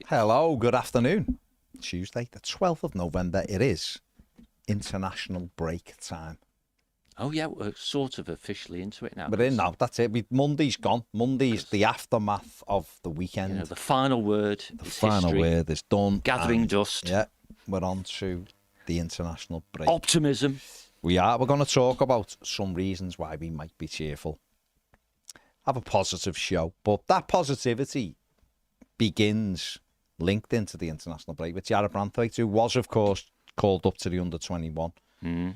Hello, good afternoon. Tuesday, the 12th of November. It is international break time. Oh, yeah, we're sort of officially into it now. We're in now, that's it. Monday's gone. Monday's the aftermath of the weekend. You know, the final word The is final history. word is done. Gathering dust. Yeah, we're on to the international break. Optimism. We are. We're going to talk about some reasons why we might be cheerful. Have a positive show. But that positivity begins linked into the international break with Jarrod Branthwaite, who was, of course, called up to the under-21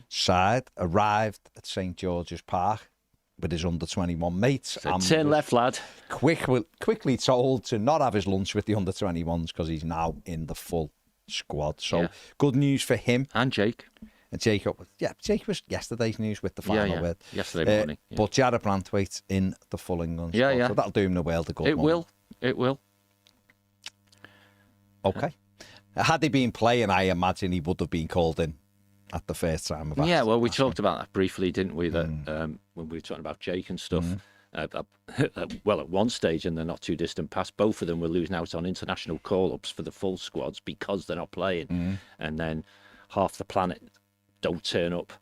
side, arrived at St George's Park with his under-21 mates. So turn left, lad. Quickly told to not have his lunch with the under-21s because he's now in the full squad. So good news for him. And Jake. And Jacob, Jake was yesterday's news with the final word. Yesterday morning. But Jarrod Branthwaite in the full England squad. So that'll do him the world of good. It will. Okay. Had he been playing, I imagine he would have been called in at the first time. Yeah, well, we talked about that briefly, didn't we? That when we were talking about Jake and stuff. Well, at one stage in the not too distant past, both of them were losing out on international call-ups for the full squads because they're not playing, and then half the planet don't turn up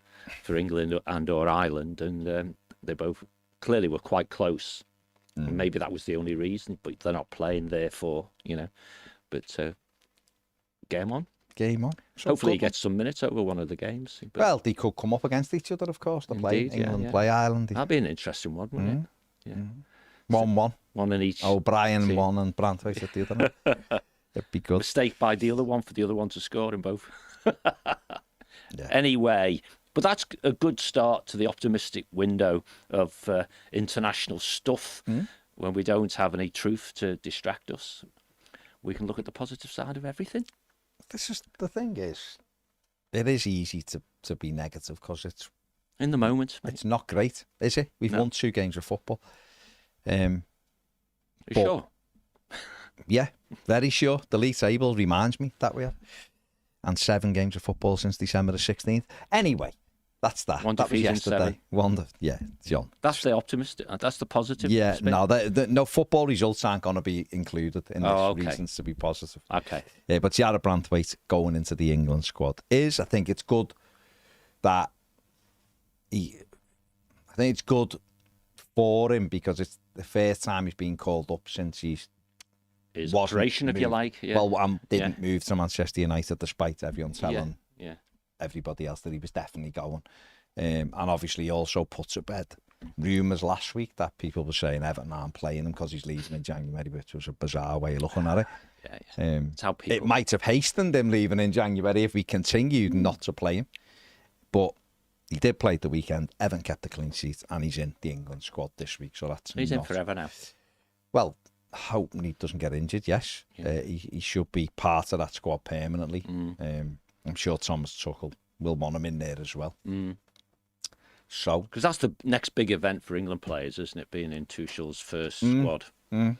for England and or Ireland, and they both clearly were quite close. And maybe that was the only reason, but they're not playing, therefore, But game on. So hopefully he gets some minutes over one of the games. But well, they could come up against each other, of course. They play England, play Ireland. That'd be an interesting one, wouldn't it? Yeah. 1-1. One in each. O'Brien one and Branthwaite at the other. It'd be good. Mistake by the other one for the other one to score in both. Anyway, but that's a good start to the optimistic window of international stuff when we don't have any truth to distract us. We can look at the positive side of everything. This is the thing is, it is easy to be negative because it's in the moment. Mate. It's not great, is it? We've won 2 games of football. You sure? Yeah, very sure. The league table reminds me that we have, and 7 games of football since December the 16th. Anyway. That's that. That was yesterday. John. That's the optimist. That's the positive. Yeah, spin. no football results aren't going to be included in this reasons to be positive. Okay. Yeah, but Jarrod Branthwaite going into the England squad I think it's good that I think it's good for him because it's the first time he's been called up since his operation, if you like. Yeah. Well, didn't move to Manchester United despite everyone telling. Yeah. Everybody else that he was definitely going. And obviously he also put to bed rumours last week that people were saying Everton aren't playing him because he's leaving in January, which was a bizarre way of looking at it. It's how people... It might have hastened him leaving in January if we continued not to play him. But he did play the weekend. Everton kept the clean sheet and he's in the England squad this week. So he's in forever now. Well, hoping he doesn't get injured, yes. He should be part of that squad permanently. I'm sure Thomas Tuchel will want him in there as well. So, because that's the next big event for England players, isn't it? Being in Tuchel's first squad. I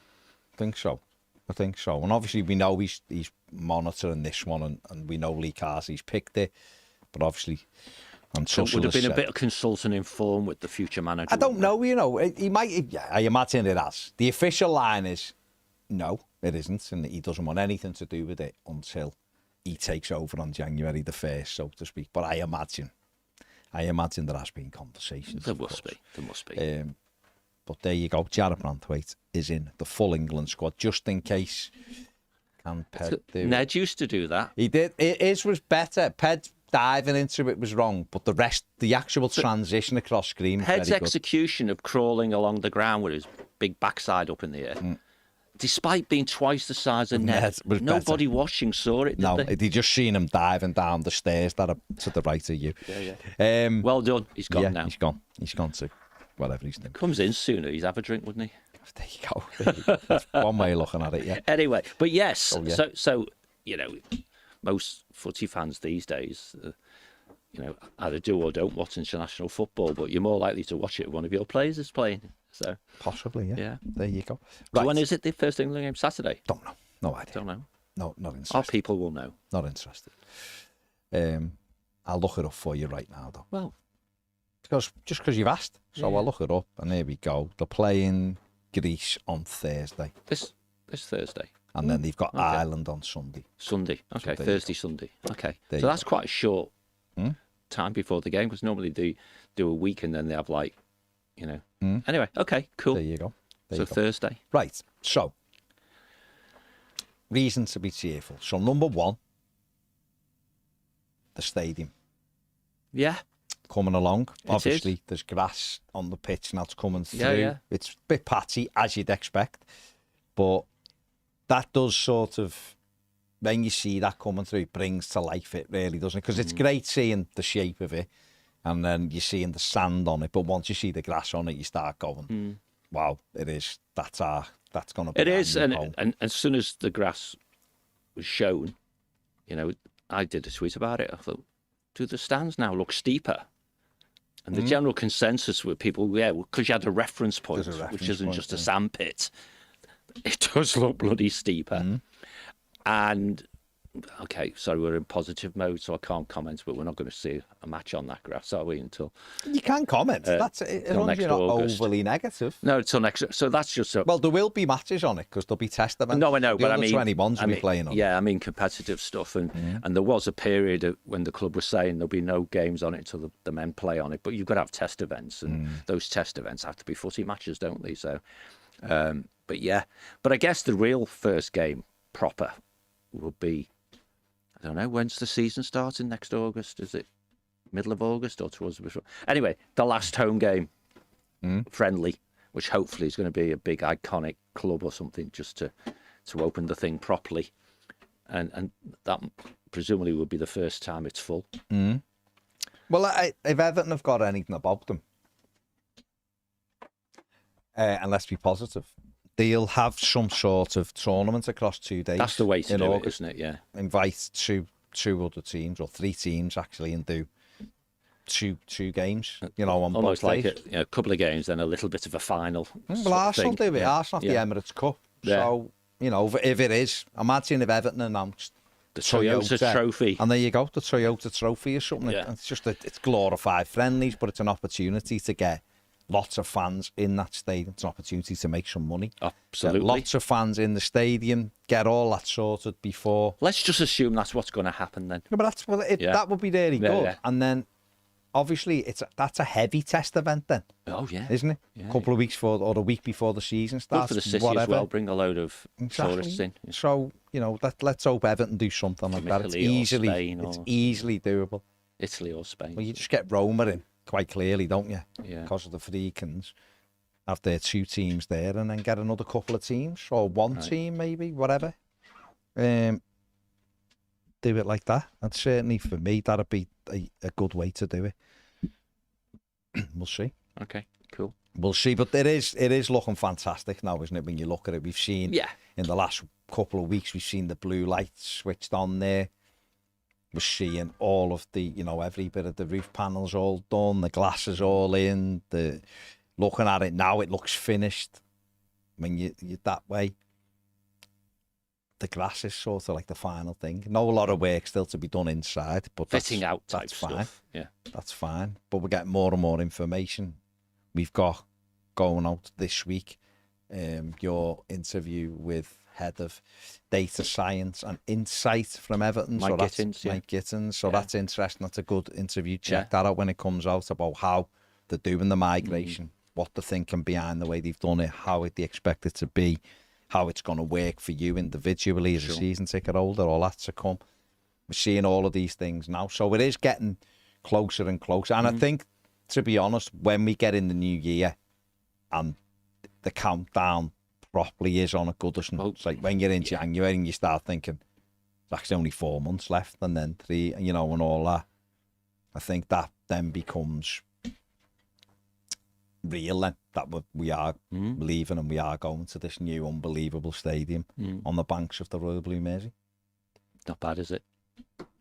think so. And obviously we know he's monitoring this one, and we know Lee Carsey's picked it. But obviously, and so it would have been a bit of consulting in form with the future manager. I don't know. He might. I imagine it has. The official line is no, it isn't, and he doesn't want anything to do with it until he takes over on January the 1st, so to speak. But I imagine there has been conversations. There must be. But there you go. Jarrod Branthwaite is in the full England squad, just in case. Can Ped do it? Ned used to do that. He did. His was better. Ped diving into it was wrong, but the actual transition across screen was Ped's very good. execution of crawling along the ground with his big backside up in the air. Despite being twice the size of Ned, nobody watching saw it, did they just seen him diving down the stairs that are to the right of you. Well done. He's gone now. He's gone to whatever he's doing. Comes in sooner. He's have a drink, wouldn't he? There you go. That's one way of looking at it, yeah. Anyway, but yes, so most footy fans these days, either do or don't watch international football, but you're more likely to watch it if one of your players is playing. So possibly, yeah. There you go. Right. So when is it the first England game? Saturday? Don't know. No idea. Don't know. No, not interested. Our people will know. Not interested. I'll look it up for you right now, though. Well, because you've asked, so I'll look it up, and there we go. They're playing Greece on Thursday. This Thursday. And then they've got Ireland on Sunday. Sunday. Okay, So Thursday, Sunday. Okay. There So you that's quite a short time before the game, because normally they do a week and then they have like, Anyway, okay, cool. There you go. So Thursday. Right. So, reasons to be cheerful. So, number one, the stadium. Yeah. Coming along. It Obviously, is. there's grass on the pitch now. It's coming through. Yeah. It's a bit patchy, as you'd expect. But that does sort of, when you see that coming through, it brings to life it really, doesn't it? Because it's great seeing the shape of it, and then you're seeing the sand on it. But once you see the grass on it, you start going, wow, it is. That's going to be. It is. And as soon as the grass was shown, I did a tweet about it. I thought, do the stands now look steeper? And the general consensus with people, because you had a reference point, which isn't just a sand pit, it does look bloody steeper. And, okay, sorry, we're in positive mode, so I can't comment, but we're not going to see a match on that grass, are we, until... You can comment. That's as long as you're not overly negative. No, until next... So that's just... Well, there will be matches on it, because there'll be test events. No, I know, but I mean... 21s will be playing on it. Yeah, I mean competitive stuff. And there was a period when the club was saying there'll be no games on it until the men play on it, but you've got to have test events, and those test events have to be footy matches, don't they? So, but yeah. But I guess the real first game proper will be... I don't know, when's the season starting? Next August? Is it middle of August or towards the before? Anyway, the last home game, friendly, which hopefully is going to be a big iconic club or something, just to open the thing properly. And that presumably will be the first time it's full. Well, if Everton have got anything about them, and let's be positive, they'll have some sort of tournament across 2 days. That's the way to in do August. it, isn't it? Yeah. Invite two other teams, or 3 teams actually, and do two games. On almost both like days. a couple of games, then a little bit of a final. Well, Arsenal do it. Arsenal have the Emirates Cup. Yeah. So if it is, imagine if Everton announced the Toyota Trophy. And there you go, the Toyota Trophy or something. Yeah. It's just it's glorified friendlies, but it's an opportunity to get lots of fans in that stadium. It's an opportunity to make some money. Absolutely. Get lots of fans in the stadium. Get all that sorted before. Let's just assume that's what's going to happen then. No, but that would be really good. Yeah. And then, obviously, that's a heavy test event then. Oh yeah, isn't it? Yeah, a couple of weeks or the week before the season starts. Good for the city as well. Bring a load of tourists in. So let's hope Everton do something like that. It's easily doable. Italy or Spain. Well, you just get Roma in. Quite clearly, don't you? Yeah. Because of the Freakins. Have their 2 teams there and then get another couple of teams or one team maybe, whatever. Do it like that. And certainly for me, that'd be a good way to do it. We'll see. Okay, cool. We'll see. But it is looking fantastic now, isn't it? When you look at it, we've seen in the last couple of weeks, we've seen the blue lights switched on there. We're seeing all of the, every bit of the roof panels all done, the glass is all in, looking at it now, it looks finished. When you're that way, the grass is sort of like the final thing. No, a lot of work still to be done inside, but fitting out type that's fine. Stuff. Yeah, that's fine. But we're getting more and more information. We've got going out this week, your interview with head of data science and insight from Everton, Mike Gittins. So that's interesting. That's a good interview. Check that out when it comes out, about how they're doing the migration, what they're thinking behind the way they've done it, how they expect it to be, how it's going to work for you individually as a season ticket holder, all that to come. We're seeing all of these things now. So it is getting closer and closer. And I think, to be honest, when we get in the new year and the countdown properly is on a Goodison. It's like when you're in January and you start thinking there's actually only 4 months left, and then 3, and all that. I think that then becomes real then, that we are leaving and we are going to this new unbelievable stadium on the banks of the Royal Blue Mersey. Not bad, is it?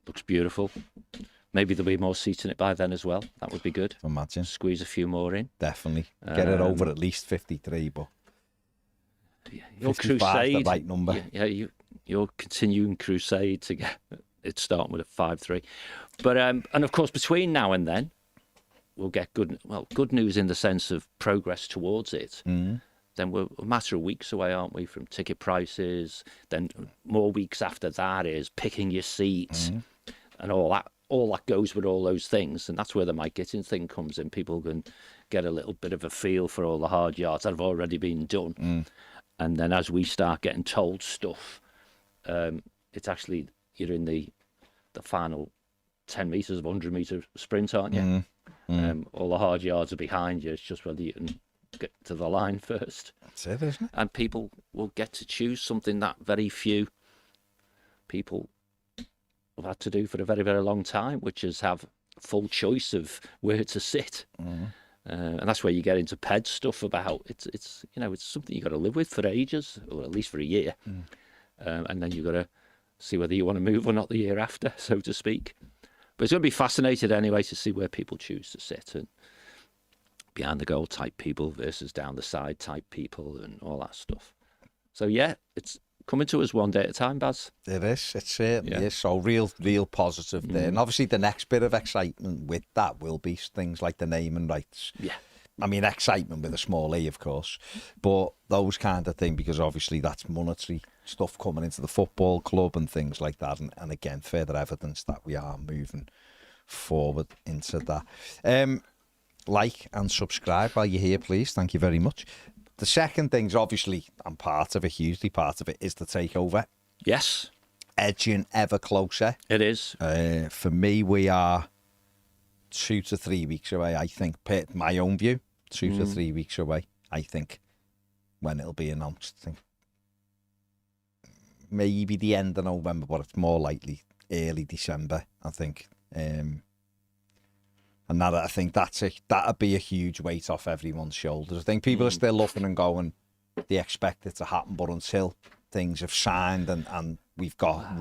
Looks beautiful. Maybe there'll be more seats in it by then as well. That would be good. Imagine. Squeeze a few more in. Definitely. Get it over at least 53, but your 55 crusade, the right number. Your continuing crusade to get it starting with a 5-3. But and of course between now and then we'll get good news in the sense of progress towards it. then we're a matter of weeks away, aren't we, from ticket prices? Then more weeks after that is picking your seats and all that. All that goes with all those things, and that's where the Mike Gittins thing comes in. People can get a little bit of a feel for all the hard yards that have already been done. And then as we start getting told stuff, it's actually, you're in the final 10 metres of 100-metre sprint, aren't you? All the hard yards are behind you. It's just whether you can get to the line first. That's it, isn't it? And people will get to choose something that very few people have had to do for a very, very long time, which is have full choice of where to sit. And that's where you get into ped stuff about it's something you've got to live with for ages, or at least for a year. And then you've got to see whether you want to move or not the year after, so to speak. But it's going to be fascinating anyway to see where people choose to sit, and behind the goal type people versus down the side type people and all that stuff. So yeah, it's coming to us one day at a time, Baz. It is. It certainly is. So real positive there. And obviously the next bit of excitement with that will be things like the naming rights. Yeah. I mean, excitement with a small e, of course, but those kind of thing, because obviously that's monetary stuff coming into the football club and things like that. And again, further evidence that we are moving forward into that. Like and subscribe while you're here, please. Thank you very much. The second thing's obviously, and part of it, hugely part of it, is the takeover. Yes. Edging ever closer. It is. For me, we are 2 to 3 weeks away, I think. Per my own view, 2 to 3 weeks away, I think, when it'll be announced. I think maybe the end of November, but it's more likely early December, I think. And that, I think that'd be a huge weight off everyone's shoulders. I think people are still looking and going, they expect it to happen, but until things have signed and we've got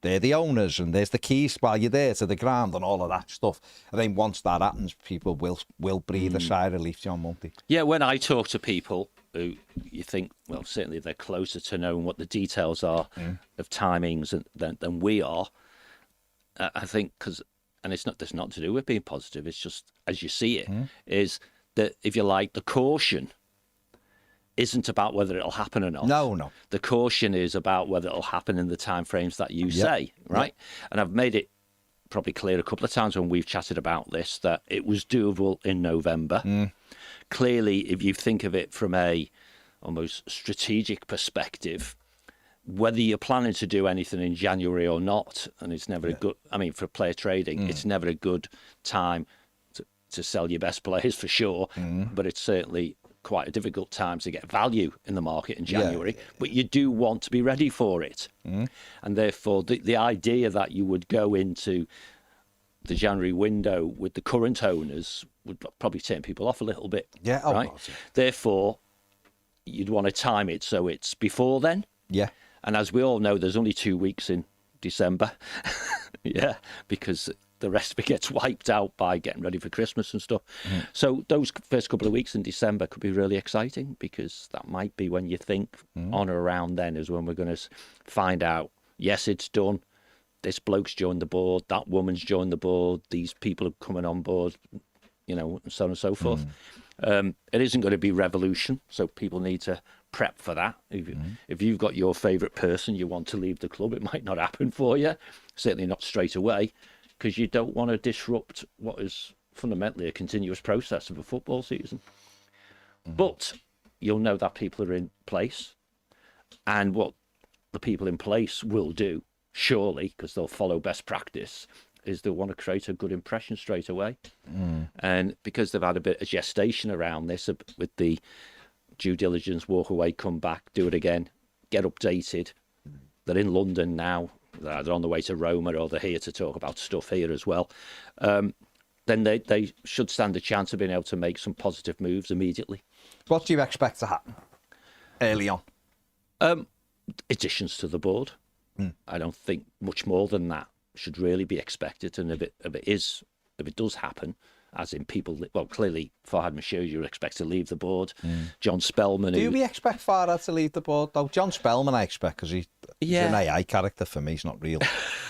they're the owners and there's the keys while you're there to the ground and all of that stuff. I think once that happens, people will breathe a sigh of relief, John, won't they? Yeah, when I talk to people who you think, well, certainly they're closer to knowing what the details are of timings than we are, I think, and it's not to do with being positive, it's just as you see it, is that, if you like, the caution isn't about whether it'll happen or not. No. The caution is about whether it'll happen in the timeframes that you say, right? And I've made it probably clear a couple of times when we've chatted about this that it was doable in November. Clearly, if you think of it from a almost strategic perspective, whether you're planning to do anything in January or not, and it's never a good, I mean, for player trading, it's never a good time to sell your best players for sure, but it's certainly quite a difficult time to get value in the market in January, but you do want to be ready for it. And therefore, the idea that you would go into the January window with the current owners would probably turn people off a little bit. Yeah, right? Therefore, you'd want to time it so it's before then. Yeah. And as we all know, there's only 2 weeks in December. Because the rest of it gets wiped out by getting ready for Christmas and stuff. So those first couple of weeks in December could be really exciting, because that might be when you think on or around then is when we're going to find out, yes, it's done. This bloke's joined the board. That woman's joined the board. These people are coming on board, and so on and so forth. It isn't going to be revolution, so people need to prep for that. If you've got your favourite person you want to leave the club, it might not happen for you, certainly not straight away, because you don't want to disrupt what is fundamentally a continuous process of a football season. But you'll know that people are in place, and what the people in place will do, surely, because they'll follow best practice, is they'll want to create a good impression straight away. And because they've had a bit of gestation around this with the due diligence, walk away, come back, do it again, get updated. They're in London now. They're on the way to Roma, or they're here to talk about stuff here as well. Then they should stand a chance of being able to make some positive moves immediately. What do you expect to happen early on? Additions to the board. I don't think much more than that should really be expected. And if it does happen, as in people, well, clearly Farhad Moshiri you expect to leave the board. John Spellman. Do we expect Farhad to leave the board though? John Spellman, I expect, because he's an AI character for me. He's not real.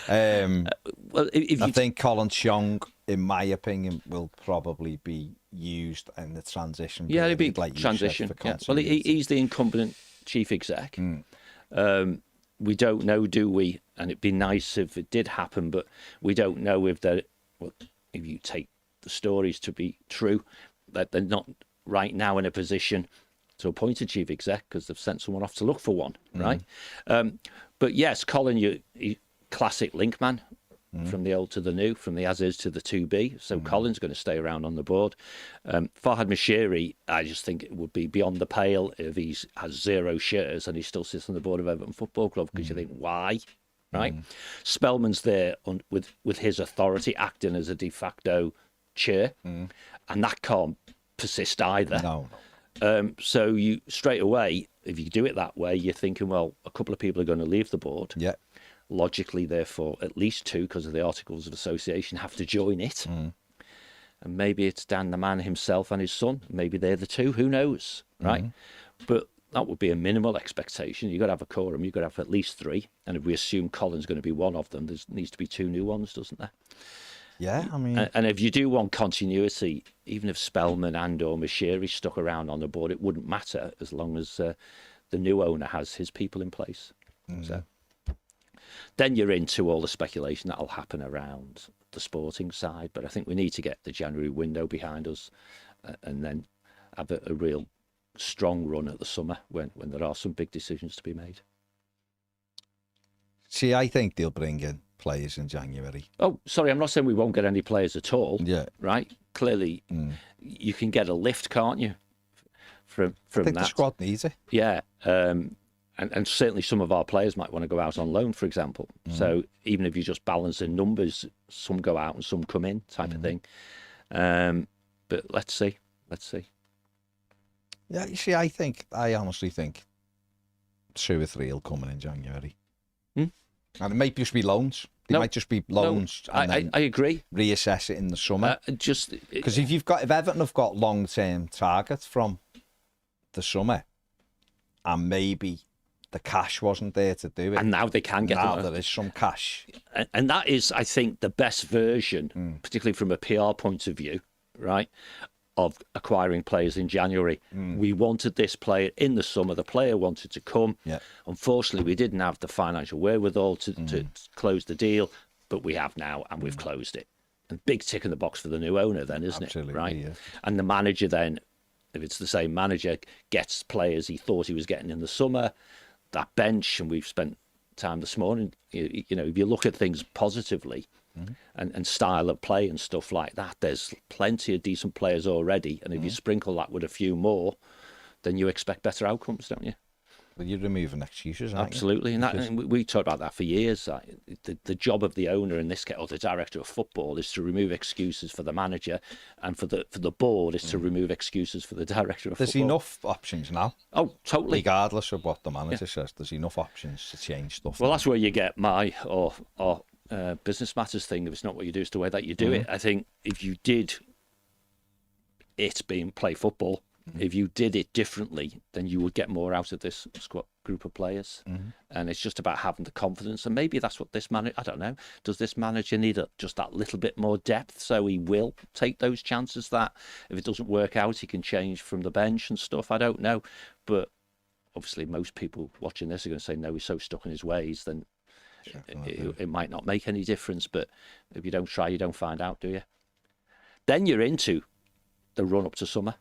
Well, I think Colin Chong, in my opinion, will probably be used in the transition. Yeah, it'd be period, like you said, transition. for Yeah. Well, he's the incumbent chief exec. We don't know, do we? And it'd be nice if it did happen, but we don't know if if you take the stories to be true, that they're not right now in a position to appoint a chief exec because they've sent someone off to look for one, right? But yes, Colin, you classic link man. From the old to the new, from the as is to the to be. So Colin's going to stay around on the board. Farhad Moshiri, I just think it would be beyond the pale if he has 0 shares and he still sits on the board of Everton Football Club, because you think, why? Right? Spellman's there with his authority, acting as a de facto chair, and that can't persist either. No. So you straight away, if you do it that way, you're thinking, well, a couple of people are going to leave the board. Yeah. Logically, therefore, at least 2, because of the Articles of Association, have to join it. And maybe it's Dan the man himself and his son. Maybe they're the 2. Who knows, right? But that would be a minimal expectation. You've got to have a quorum. You've got to have at least 3. And if we assume Colin's going to be one of them, there needs to be 2 new ones, doesn't there? Yeah, I mean... And if you do want continuity, even if Spellman and or Moshiri stuck around on the board, it wouldn't matter as long as the new owner has his people in place. So... Then you're into all the speculation that'll happen around the sporting side. But I think we need to get the January window behind us and then have a real strong run at the summer when there are some big decisions to be made. See, I think they'll bring in players in January. Oh, sorry, I'm not saying we won't get any players at all. Yeah. Right? Clearly, you can get a lift, can't you? From I think that. the squad needs it. Yeah. And certainly some of our players might want to go out on loan, for example. So even if you just balance in numbers, some go out and some come in, type of thing. But let's see. Yeah, you see, I honestly think 2 or 3 will come in January. And it might just be loans. They might just be loans. No, I agree. Reassess it in the summer. Because if Everton have got long-term targets from the summer, and maybe the cash wasn't there to do it. And now they can get now them. There is some cash. And that is, I think, the best version, particularly from a PR point of view, right, of acquiring players in January. We wanted this player in the summer. The player wanted to come. Yeah. Unfortunately, we didn't have the financial wherewithal to close the deal, but we have now, and we've closed it. And big tick in the box for the new owner then, isn't Absolutely, it? Right. Yeah. And the manager then, if it's the same manager, gets players he thought he was getting in the summer. That bench, and we've spent time this morning, you know, if you look at things positively and style of play and stuff like that, there's plenty of decent players already. And if you sprinkle that with a few more, then you expect better outcomes, don't you? Well, you're removing excuses, aren't Absolutely. you? And we talked about that for years. The job of the owner in this case, or the director of football, is to remove excuses for the manager, and for the board is to remove excuses for the director of There's football. enough options now. Oh, totally. Regardless of what the manager says, there's enough options to change stuff. Well, that's where you get my or business matters thing. If it's not what you do, it's the way that you do it. I think if you did it being play football, if you did it differently, then you would get more out of this squad group of players. And it's just about having the confidence. And maybe that's what this manager, I don't know, does this manager need just that little bit more depth so he will take those chances that if it doesn't work out, he can change from the bench and stuff? I don't know. But obviously most people watching this are going to say, no, he's so stuck in his ways, then it might not make any difference. But if you don't try, you don't find out, do you? Then you're into the run up to summer,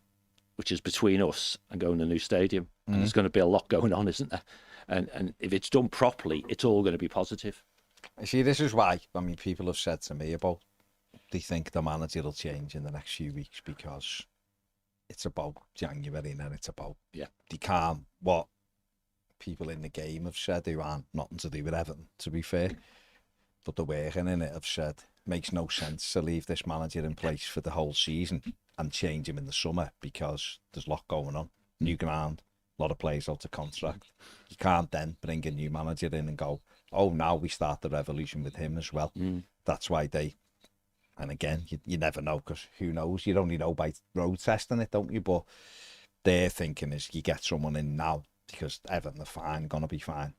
which is between us and going to a new stadium. And there's going to be a lot going on, isn't there? And if it's done properly, it's all going to be positive. See, this is why, I mean, people have said to me about, they think the manager will change in the next few weeks because it's about January and then it's about, they can't, what people in the game have said, who aren't nothing to do with Everton, to be fair, but the working in it have said, makes no sense to leave this manager in place for the whole season and change him in the summer because there's a lot going on. New ground, a lot of players out of contract. You can't then bring a new manager in and go, oh, now we start the revolution with him as well. That's why and again, you never know, because who knows? You only know by road testing it, don't you? But their thinking is you get someone in now because Everton are fine, going to be fine.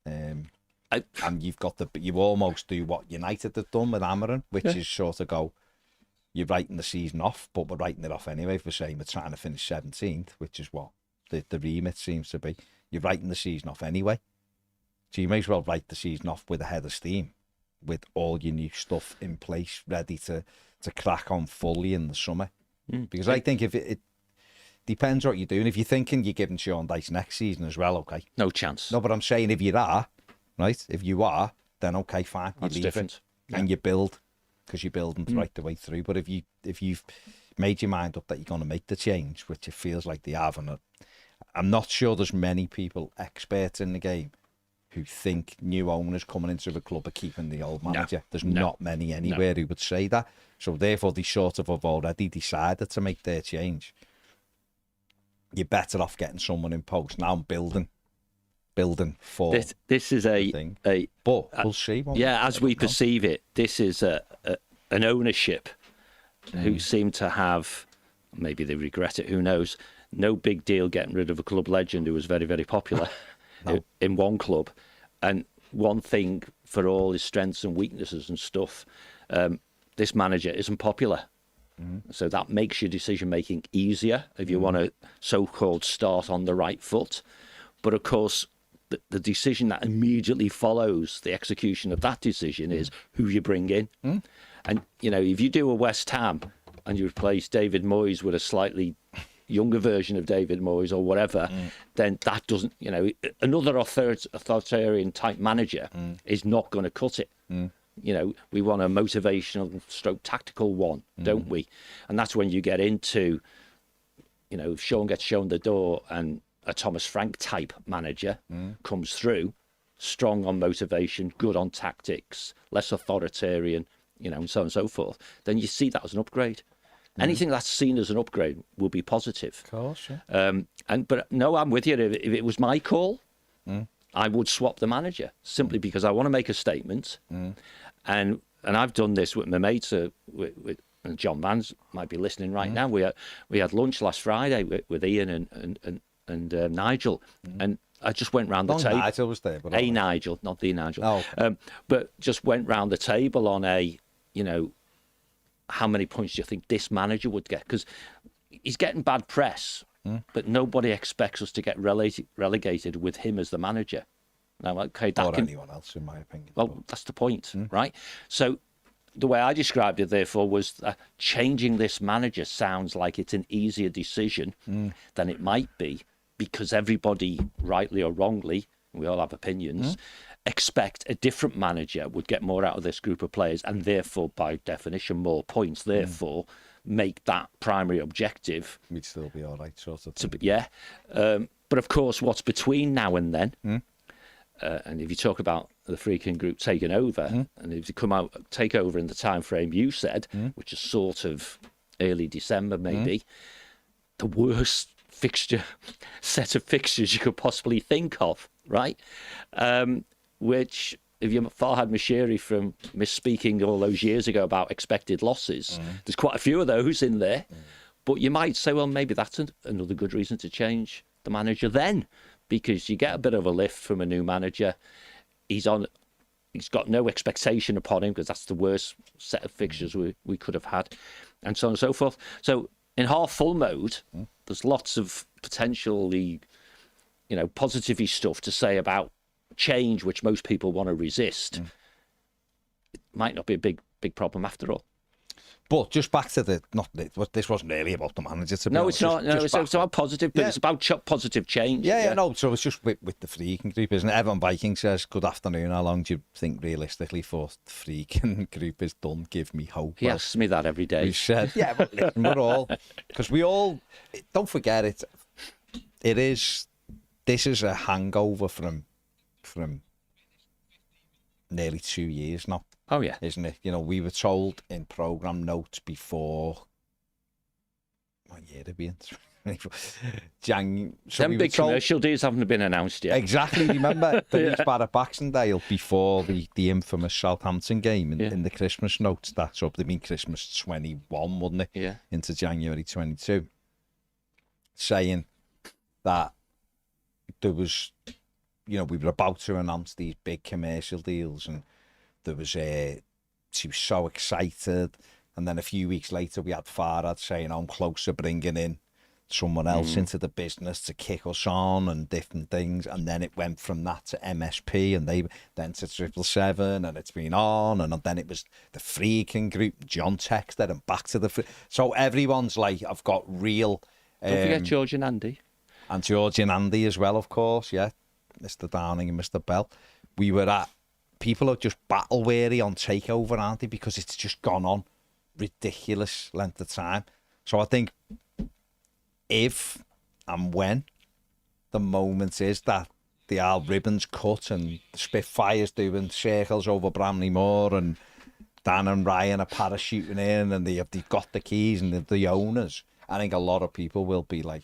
And you've got you almost do what United have done with Amarin, which is sort of go, you're writing the season off, but we're writing it off anyway for saying we're trying to finish 17th, which is what the remit seems to be. You're writing the season off anyway. So you may as well write the season off with a head of steam, with all your new stuff in place, ready to crack on fully in the summer. Because I think if it depends what you're doing. If you're thinking you're giving Sean Dyche next season as well, okay. No chance. No, but I'm saying if you are, right, if you are, then okay, fine. That's different. And you build, because you're building right the way through. But if you've made your mind up that you're going to make the change, which it feels like they have, and I'm not sure there's many people, experts in the game, who think new owners coming into the club are keeping the old manager. There's not many anywhere who would say that. So therefore, they sort of have already decided to make their change. You're better off getting someone in post. Now I'm building for this is a thing. But we'll see. As we perceive it, this is an ownership who seem to have, maybe they regret it, who knows, no big deal getting rid of a club legend who was very, very popular in one club. And one thing for all his strengths and weaknesses and stuff, this manager isn't popular. So that makes your decision-making easier if you want to so-called start on the right foot. But of course, the decision that immediately follows the execution of that decision is who you bring in. And, you know, if you do a West Ham and you replace David Moyes with a slightly younger version of David Moyes or whatever, then that doesn't, you know, another authoritarian type manager is not going to cut it. You know, we want a motivational stroke tactical one, don't we? And that's when you get into, you know, if Sean gets shown the door and a Thomas Frank type manager comes through, strong on motivation, good on tactics, less authoritarian, you know, and so on and so forth, then you see that as an upgrade. Anything that's seen as an upgrade will be positive. Of course, yeah. But no, I'm with you. If it was my call, I would swap the manager simply because I want to make a statement. And I've done this with my mates. With and John Vans might be listening right now. We had lunch last Friday with Ian and Nigel, and I just went round the table. Nigel was there, but Nigel, not the Nigel. Oh, okay. But just went round the table on you know, how many points do you think this manager would get? Because he's getting bad press, but nobody expects us to get relegated with him as the manager. Now, okay, that or can, anyone else, in my opinion. Well, that's the point, right? So the way I described it, therefore, was changing this manager sounds like it's an easier decision than it might be, because everybody, rightly or wrongly, we all have opinions, expect a different manager would get more out of this group of players and therefore, by definition, more points, therefore, make that primary objective. We'd still be all right, sort of thing. But of course, what's between now and then, and if you talk about the freaking group taking over, and if you come out, take over in the time frame you said, which is sort of early December maybe, the worst set of fixtures you could possibly think of, right? Which, if you Farhad Mashiri from misspeaking all those years ago about expected losses, there's quite a few of those in there. But you might say, well, maybe that's another good reason to change the manager then, because you get a bit of a lift from a new manager. He's got no expectation upon him, because that's the worst set of fixtures we could have had, and so on and so forth. So in half full mode, there's lots of potentially, you know, positive-y stuff to say about change, which most people want to resist. It might not be a big problem after all. But just back to this wasn't really about the manager, to be honest. No, it's not. No, it's about positive, but it's about positive change. Yeah, no. So it's just with the freaking group, isn't it? Evan Viking says, "Good afternoon. How long do you think realistically for the freaking group is done? Give me hope." He asks me that every day. We said, yeah, but listen, we're all, because we all, don't forget it. This is a hangover from nearly 2 years now. Oh, yeah. Isn't it? You know, we were told in programme notes before, what year did we enter? Them big commercial deals haven't been announced yet. Exactly. Remember the Barrett Baxendale before the infamous Southampton game in the Christmas notes? That's up. They mean Christmas 21, wouldn't it? Yeah. Into January 22. Saying that there was, you know, we were about to announce these big commercial deals, and there was she was so excited, And then a few weeks later, we had Farhad saying, I'm close to bringing in someone else into the business to kick us on and different things. And then it went from that to MSP and then to 777, and it's been on. And then it was the Freaking Group, John texted and back to the... So everyone's like, I've got real... Don't forget George and Andy. And George and Andy as well, of course, yeah. Mr. Downing and Mr. Bell. We were at... People are just battle weary on Takeover, aren't they? Because it's just gone on ridiculous length of time. So I think if and when the moment is that the ribbons cut and the Spitfires doing circles over Bramley Moor and Dan and Ryan are parachuting in and they've got the keys and the owners, I think a lot of people will be like,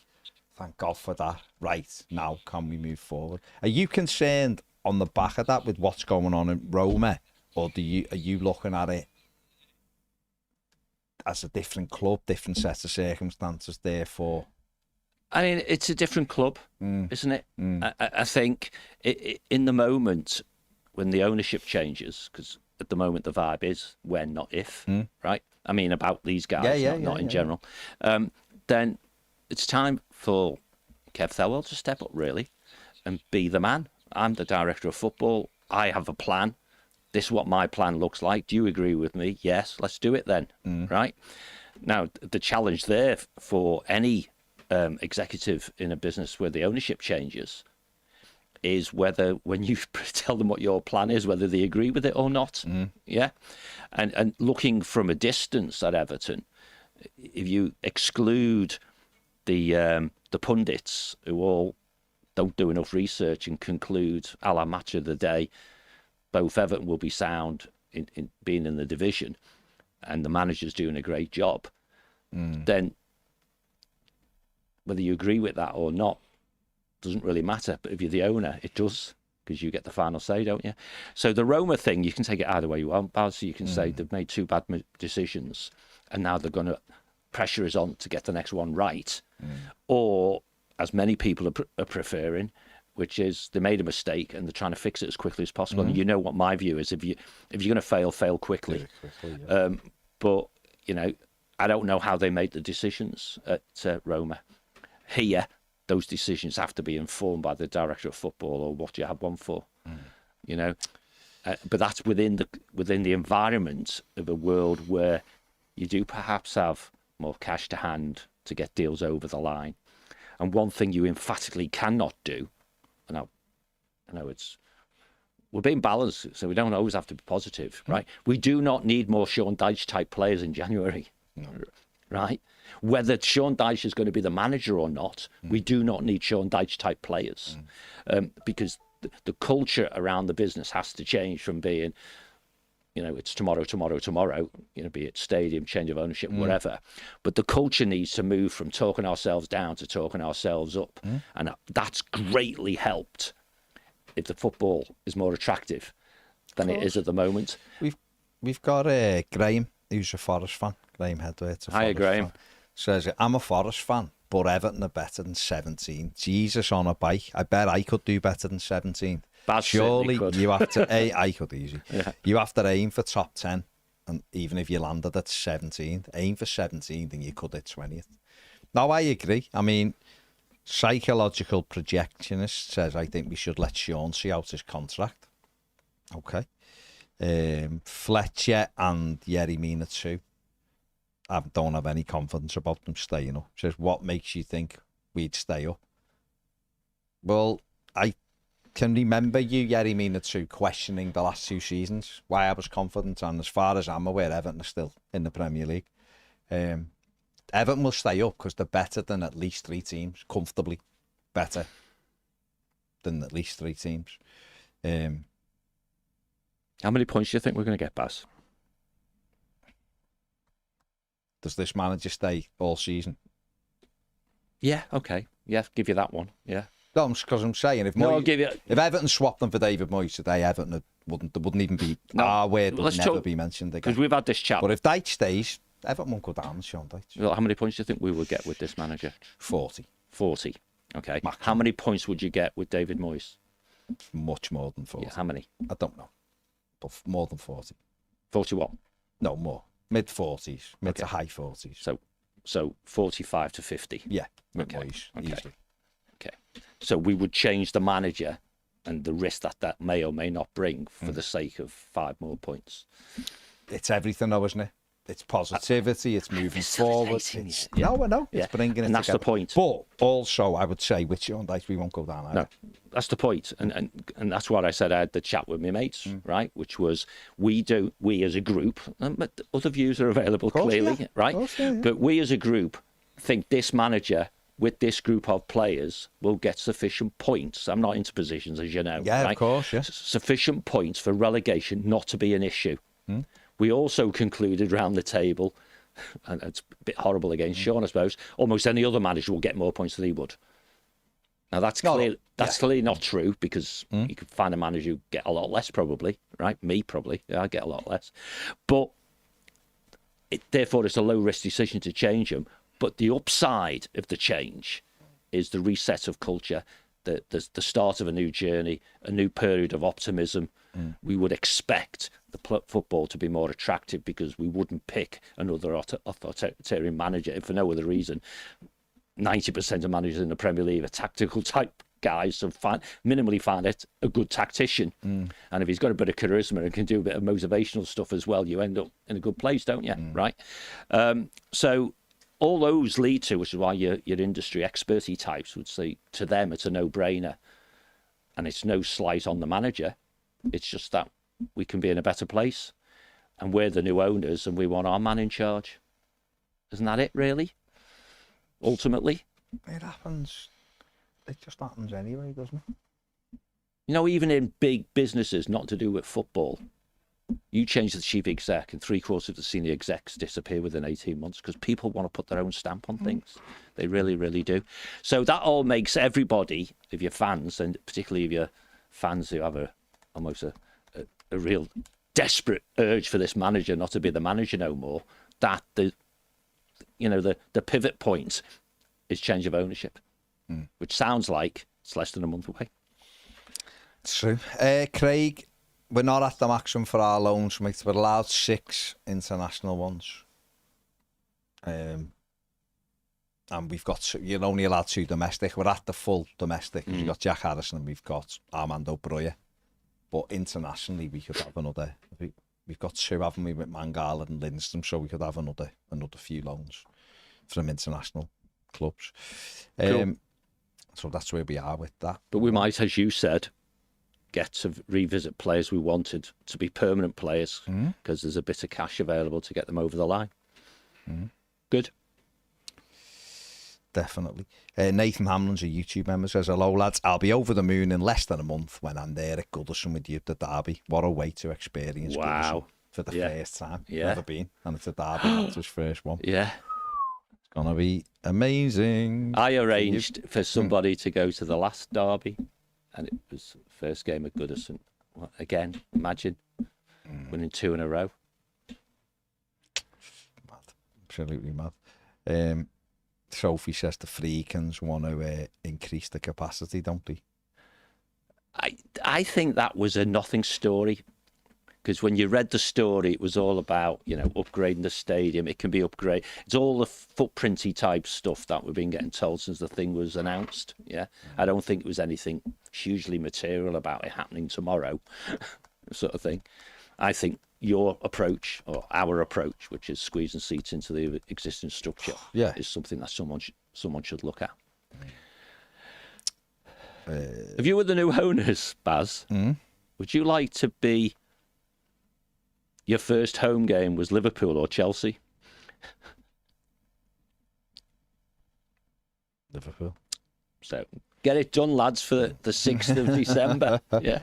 thank God for that. Right, now can we move forward? Are you concerned on the back of that with what's going on in Roma, or are you looking at it as a different club, different set of circumstances, therefore? I mean, it's a different club, isn't it? I think in the moment when the ownership changes, because at the moment the vibe is when, not if, right? I mean, about these guys, not in general. Then it's time for Kev Thelwell to step up, really, and be the man. I'm the director of football. I have a plan. This is what my plan looks like. Do you agree with me? Yes, let's do it then, right? Now, the challenge there for any executive in a business where the ownership changes is whether, when you tell them what your plan is, whether they agree with it or not. Yeah, and looking from a distance at Everton, if you exclude the pundits who all don't do enough research and conclude a la match of the day, both Everton will be sound in being in the division and the manager's doing a great job, then whether you agree with that or not doesn't really matter. But if you're the owner, it does, because you get the final say, don't you? So the Roma thing, you can take it either way you want, Baz. So you can say they've made two bad decisions and now they're going to... pressure is on to get the next one right. Or, as many people are preferring, which is they made a mistake and they're trying to fix it as quickly as possible. And you know what my view is: if you're going to fail quickly. Yeah. But I don't know how they made the decisions at Roma. Here, those decisions have to be informed by the director of football, or what do you have one for? But that's within the environment of a world where you do perhaps have more cash to hand to get deals over the line. And one thing you emphatically cannot do, and I know we're being balanced, so we don't always have to be positive, right? We do not need more Sean Dyche type players in January, right? Whether Sean Dyche is going to be the manager or not, we do not need Sean Dyche type players, because the culture around the business has to change from being, it's tomorrow, be it stadium, change of ownership, whatever. But the culture needs to move from talking ourselves down to talking ourselves up. And that's greatly helped if the football is more attractive than it is at the moment. We've got Graham, who's a Forest fan. Graham Headwaite. Hiya, Graham. Says, I'm a Forest fan, but Everton are better than 17. Jesus on a bike. I bet I could do better than 17. Surely you have to... I could easy. Yeah. You have to aim for top 10, and even if you landed at 17, aim for 17, then you could hit 20th. No, I agree. I mean, psychological projectionist says, I think we should let Sean see out his contract. Okay. Fletcher and Yerry Mina too. I don't have any confidence about them staying up. Says, what makes you think we'd stay up? Well, I can remember you, Yerry Mina too, questioning the last two seasons, why I was confident, and as far as I'm aware, Everton are still in the Premier League. Everton will stay up because they're better than at least three teams, comfortably better than at least three teams. How many points do you think we're going to get, Baz? Does this manager stay all season? Yeah, okay. Yeah, give you that one. Yeah. No, because I'm saying if Everton swapped them for David Moyes today, Everton wouldn't even be our word would never be mentioned again. Because we've had this chat. But if Dyche stays, Everton won't go down, Sean Dyche. Well, how many points do you think we would get with this manager? 40. 40. Okay. Maximum. How many points would you get with David Moyes? Much more than 40. Yeah, how many? I don't know, but more than 40. 40 what? No, more. Mid-40s, mid to high 40s. So 45 to 50. Yeah, Okay. mid-boys, Okay. easily. Okay. So we would change the manager and the risk that may or may not bring for the sake of 5 more points. It's everything though, isn't it? It's positivity, it's moving forward. It's, No, I know. It's bringing it and that's together. the point. But also, I would say, with your own dice, we won't go down either. No, that's the point. And that's what I said. I had the chat with my mates, right? Which was we as a group, but other views are available clearly, right? But we as a group think this manager with this group of players will get sufficient points. I'm not into positions, as you know. Yeah, right? of course, yeah. Sufficient points for relegation not to be an issue. We also concluded round the table, and it's a bit horrible against Sean, I suppose, almost any other manager will get more points than he would. Now, that's clearly not true, because you could find a manager who get a lot less, probably, right? Me, probably. Yeah, I get a lot less. But therefore, it's a low-risk decision to change them. But the upside of the change is the reset of culture, the start of a new journey, a new period of optimism. We would expect the football to be more attractive, because we wouldn't pick another authoritarian manager if for no other reason. 90% of managers in the Premier League are tactical type guys, so minimally find it a good tactician. And if he's got a bit of charisma and can do a bit of motivational stuff as well, you end up in a good place, don't you? Right? So all those lead to, which is why your industry experty types would say to them it's a no-brainer. And it's no slight on the manager. It's just that we can be in a better place, and we're the new owners, and we want our man in charge. Isn't that it, really? Ultimately, it happens. It just happens anyway, doesn't it? You know, even in big businesses, not to do with football, you change the chief exec, and 3/4 of the senior execs disappear within 18 months because people want to put their own stamp on things. They really, really do. So that all makes everybody, if you're fans, and particularly if you're fans who have almost a real desperate urge for this manager not to be the manager no more, that the pivot point is change of ownership, which sounds like it's less than a month away. True. Craig, we're not at the maximum for our loans, mate. We're allowed 6 international ones. And we've got, you're only allowed 2 domestic. We're at the full domestic. We've got Jack Harrison and we've got Armando Broja. But internationally, we could have another. We've got 2, haven't we, with Mangala and Lindstrom, so we could have another few loans from international clubs. Cool. So that's where we are with that. But we might, as you said, get to revisit players we wanted to be permanent players, because there's a bit of cash available to get them over the line. Good. Definitely. Nathan Hamlin's a YouTube member, says, hello lads, I'll be over the moon in less than a month when I'm there at Goodison with you at the derby. What a way to experience Goodison for the first time. Never been, and it's a derby. That's his first one. Yeah. It's going to be amazing. I arranged for somebody to go to the last derby, and it was the first game at Goodison. Again, imagine winning 2 in a row. Mad. Absolutely mad. Toffee says the Freakins want to increase the capacity, don't they? I think that was a nothing story, because when you read the story, it was all about, upgrading the stadium. It can be upgraded. It's all the footprinty type stuff that we've been getting told since the thing was announced. Yeah, I don't think it was anything hugely material about it happening tomorrow, sort of thing. I think your approach, or our approach, which is squeezing seats into the existing structure, is something that someone should look at. If you were the new owners, Baz, would you like to be, your first home game was Liverpool or Chelsea? Liverpool. So get it done, lads, for the 6th of December. Yeah.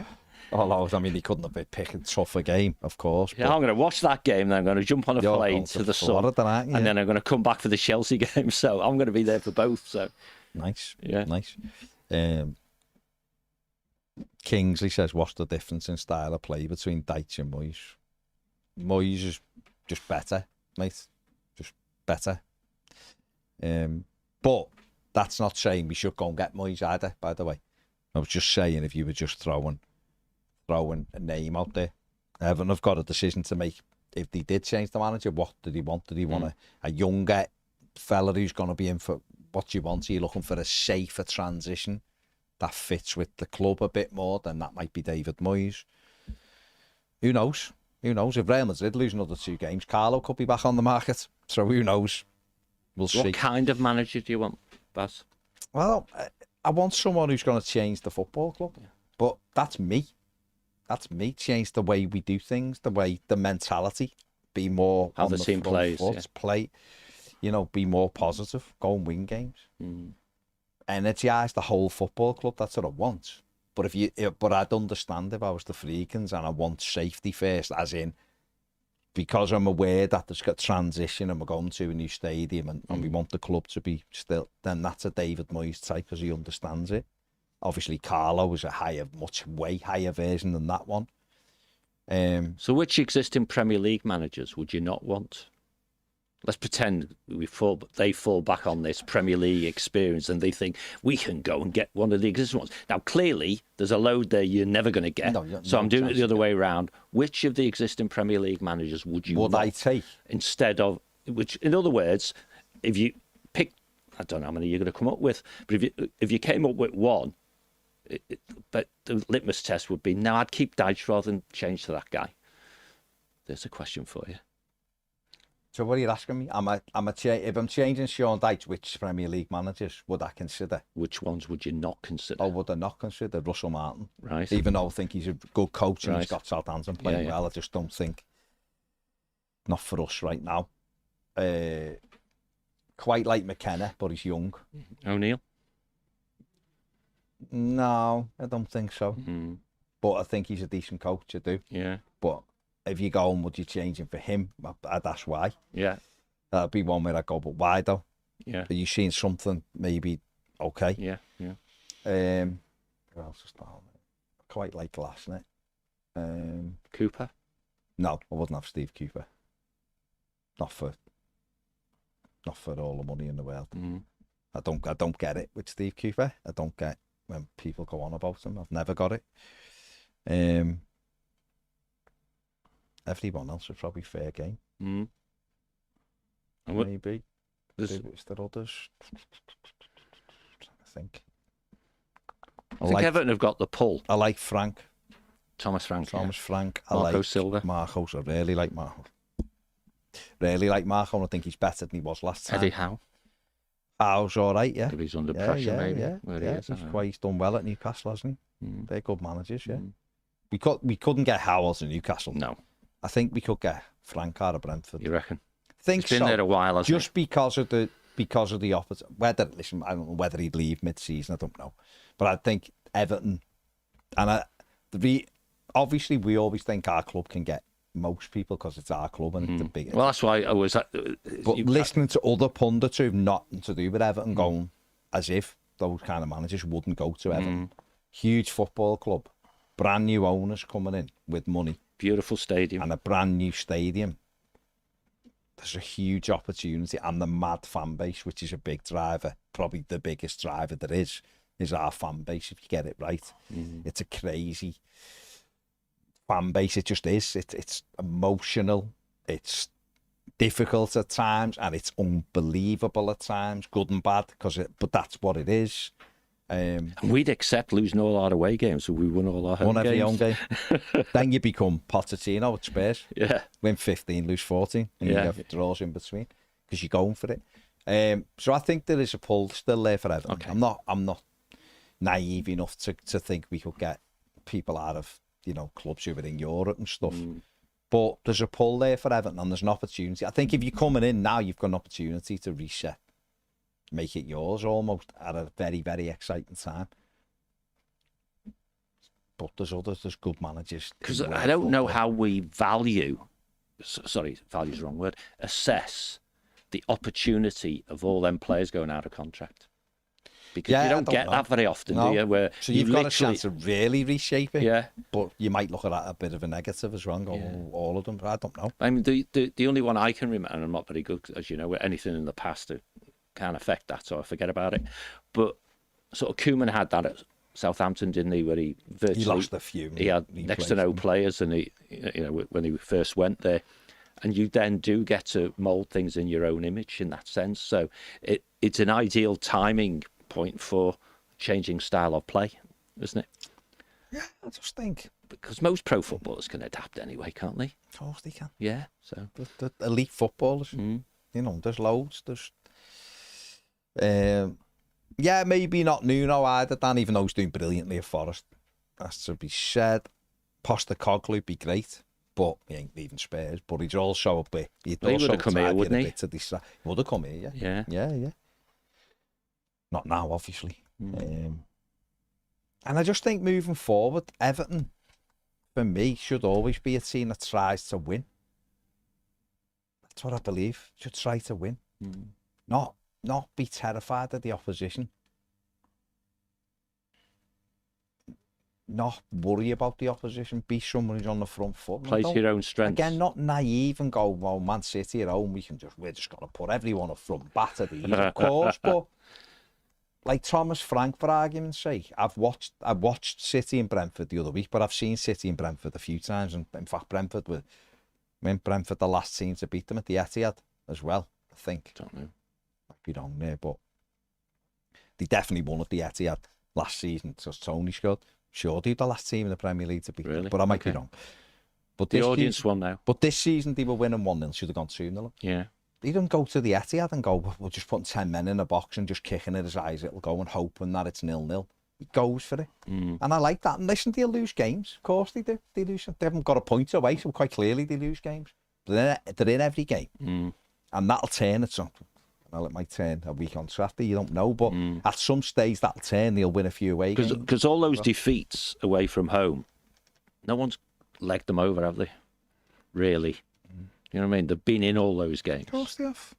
Oh, I mean, he couldn't have picked a tougher game, of course. Yeah, I'm going to watch that game, then I'm going to jump on a plane to the sun, and then I'm going to come back for the Chelsea game. So I'm going to be there for both. So nice, yeah, nice. Kingsley says, "What's the difference in style of play between Dyche and Moyes?" Moyes is just better, mate. Just better. But that's not saying we should go and get Moyes either. By the way, I was just saying if you were just throwing a name out there. Everton have got a decision to make if they did change the manager, what did he want? Did he want a younger fella who's going to be in for what do you want? Are you looking for a safer transition that fits with the club a bit more? Then that might be David Moyes. Who knows? Who knows? If Real Madrid lose another 2 games, Carlo could be back on the market. So who knows? We'll see. What kind of manager do you want, Baz? Well, I want someone who's going to change the football club. Yeah. But that's me. That's me. Change the way we do things, the mentality. Be more how on the team plays. Foot, play, be more positive. Go and win games. Energise the whole football club. That's what I want. But I'd understand if I was the Freakins and I want safety first, as in, because I'm aware that there's got transition and we're going to a new stadium and we want the club to be still, then that's a David Moyes type because he understands it. Obviously, Carlo is a way higher version than that one. So which existing Premier League managers would you not want? Let's pretend they fall back on this Premier League experience and they think we can go and get one of the existing ones. Now, clearly, there's a load there you're never going to get. So I'm doing it the other way around. Which of the existing Premier League managers would I take? Instead of, which, in other words, if you pick, I don't know how many you're going to come up with, but if you came up with one, but the litmus test would be, no, I'd keep Dyche rather than change to that guy. There's a question for you. So what are you asking me? If I'm changing Sean Dyche, which Premier League managers would I consider? Which ones would you not consider? Oh, would I not consider Russell Martin? Right. Even though I think he's a good coach and he's got Southampton playing well, I just don't think. Not for us right now. Quite like McKenna, but he's young. O'Neill? No, I don't think so. But I think he's a decent coach, I do. Yeah. But if you go and would you change him for him? That's why. Yeah. That'd be one where I go, but why though? Yeah. Are you seeing something maybe okay? Yeah, yeah. Who else is down there? I quite like Glasner. Cooper? No, I wouldn't have Steve Cooper. Not for all the money in the world. I don't get it with Steve Cooper. I don't get when people go on about him. I've never got it. Everyone else is probably fair game. Maybe. Is there others? I think Everton have got the pull. I like Frank. Thomas Frank. Marco Silva. Marcos. I really like Marco. And I think he's better than he was last time. Eddie Howe. Howe's all right, yeah. If he's under pressure, maybe. Yeah. He's done well at Newcastle, hasn't he? They're good managers, yeah. We couldn't get Howell to Newcastle. No. I think we could get Frank out of Brentford. You reckon? Think He's been there a while, hasn't just he? because of the opposite. I don't know whether he'd leave mid-season. I don't know, but I think Everton and obviously we always think our club can get most people because it's our club and it's the biggest. Well, that's why I was. But listening to other pundits who've nothing to do with Everton going as if those kind of managers wouldn't go to Everton. Huge football club, brand new owners coming in with money. Beautiful stadium. And a brand new stadium. There's a huge opportunity and the mad fan base, which is a big driver. Probably the biggest driver there is our fan base, if you get it right. It's a crazy fan base. It just is. It's emotional. It's difficult at times and it's unbelievable at times, good and bad, but that's what it is. And we'd accept losing all our away games, so we won all our home games. Every home game. Then you become Pochettino at Spurs. Yeah. Win 15, lose 14, and you have draws in between because you're going for it. So I think there is a pull still there for Everton. Okay. I'm not naive enough to think we could get people out of clubs who are in Europe and stuff. But there's a pull there for Everton, and there's an opportunity. I think if you're coming in now, you've got an opportunity to reset. Make it yours almost at a very, very exciting time. But there's good managers. Because I don't know how we value's the wrong word, assess the opportunity of all them players going out of contract. Because you don't get that very often, do you? Where so you've got a chance to really reshape it. Yeah. But you might look at that a bit of a negative as well. All of them, but I don't know. I mean, the only one I can remember, and I'm not very good, as you know, with anything in the past can't affect that, so I forget about it. But sort of Koeman had that at Southampton, didn't he? Where he virtually lost a few. He had next to no players, and he, when he first went there, and you then do get to mould things in your own image in that sense. So it's an ideal timing point for changing style of play, isn't it? Yeah, I just think. Because most pro footballers can adapt anyway, can't they? Of course they can. Yeah, so. The elite footballers, you know, there's loads. There's, yeah, maybe not Nuno either, Dan, even though he's doing brilliantly at Forest. That's to be said. Postecoglou would be great, but he ain't leaving Spurs. But he's also a bit. He would have come here, wouldn't he? He would have come here, yeah. Yeah. Not now, obviously. And I just think moving forward, Everton, for me, should always be a team that tries to win. That's what I believe. Should try to win. Not be terrified of the opposition. Not worry about the opposition. Be someone who's on the front foot. Play to your own strengths. Again, not naive and go, well, Man City at home, we're just going to put everyone up front, batter these, of course. But like Thomas Frank, for argument's sake, I watched City and Brentford the other week, but I've seen City and Brentford a few times, and in fact, Brentford the last team to beat them at the Etihad as well, I think. Don't know. Might be wrong there, but they definitely won at the Etihad last season, because Tony scored. Sure, they're the last team in the Premier League to beat them, but I might be wrong. But the audience won now. But this season they were winning 1-0, should have gone 2-0. Yeah. They don't go to the Etihad and go, we're just putting 10 men in a box and just kicking it as high as it'll go and hoping that it's 0-0. He goes for it. And I like that. And listen, they'll lose games. Of course they do. They lose. They haven't got a point away, so quite clearly they lose games. But they're in every game. And that'll turn at something. Well, it might turn a week on Saturday, you don't know. But at some stage that'll turn, they'll win a few away games. Because all those defeats away from home, no one's legged them over, have they? Really? You know what I mean? They've been in all those games. Of course they have.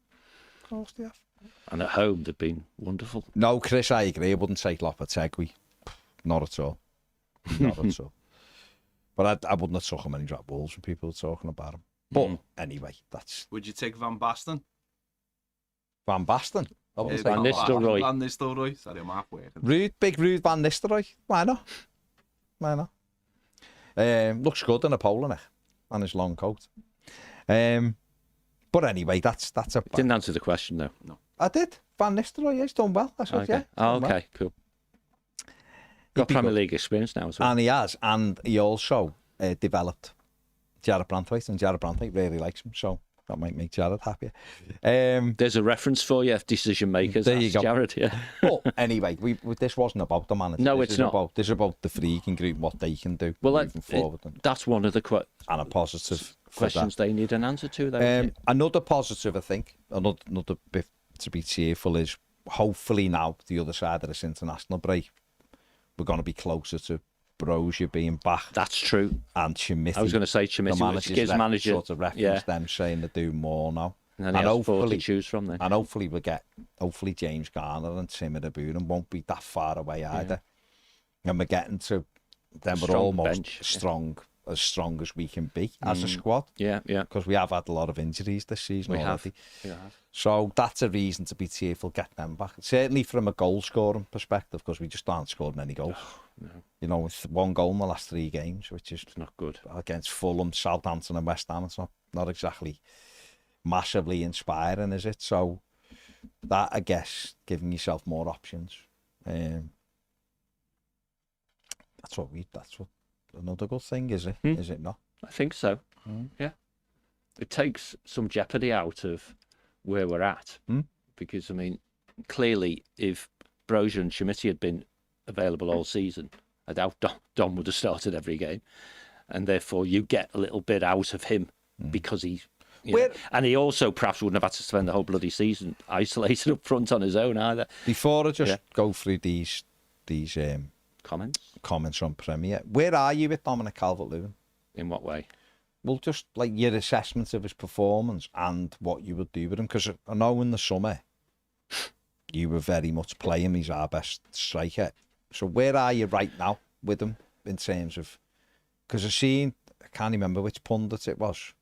And at home, they've been wonderful. No, Chris, I agree. I wouldn't take Lopetegui. Not at all. Not at all. But I wouldn't have took him any drop balls when people were talking about him. But anyway, that's... Would you take Van Basten? Van Basten? Van Nistelrooy. Van Nistelrooy. Sorry, I'm halfway. Big Ruud Van Nistelrooy. Why not? Looks good in a polo neck and his long coat. But anyway, that's a... Didn't answer the question, though. No. I did. Van Nistelrooy, he's done well. I said, okay. yeah. Okay, cool. Got Premier League experience now as well. And he has. And he also developed Jared Branthwaite, and Jared Branthwaite really likes him, so that might make Jared happier. There's a reference for you, decision makers. There you go. Jared, yeah. But anyway, this wasn't about the manager. No, it's not. This is about the freaking group, what they can do moving forward. That's one of the and a positive questions they need an answer to, though. Another positive, I think, another bit to be cheerful is hopefully now, the other side of this international break, we're going to be closer to Brozier being back. That's true. And Schmidt. I was going to say Schmidt, his manager. Sort of reference them saying they do more now. And he has four to choose from then. And hopefully James Garner and Tim Aburin won't be that far away either. And we're getting to, then we're almost as strong as we can be as a squad. Yeah. Because we have had a lot of injuries this season already. We have. So that's a reason to be cheerful, get them back. Certainly from a goal scoring perspective, because we just aren't scoring any goals. No. You know, with 1 goal in the last 3 games, which is not good. Against Fulham, Southampton and West Ham, it's not exactly massively inspiring, is it? So that, I guess, giving yourself more options. That's what another good thing, is it? Is it not? I think so. Yeah. It takes some jeopardy out of where we're at. Because, I mean, clearly, if Brozier and Schmidt had been available all season, I doubt Don would have started every game. And therefore, you get a little bit out of him because he... and he also perhaps wouldn't have had to spend the whole bloody season isolated up front on his own either. Before I just go through these comments on Premier, where are you with Dominic Calvert-Lewin? In what way? Well, just like your assessment of his performance and what you would do with him, because I know in the summer you were very much playing. He's our best striker. So where are you right now with him in terms of? Because I can't remember which pundit it was.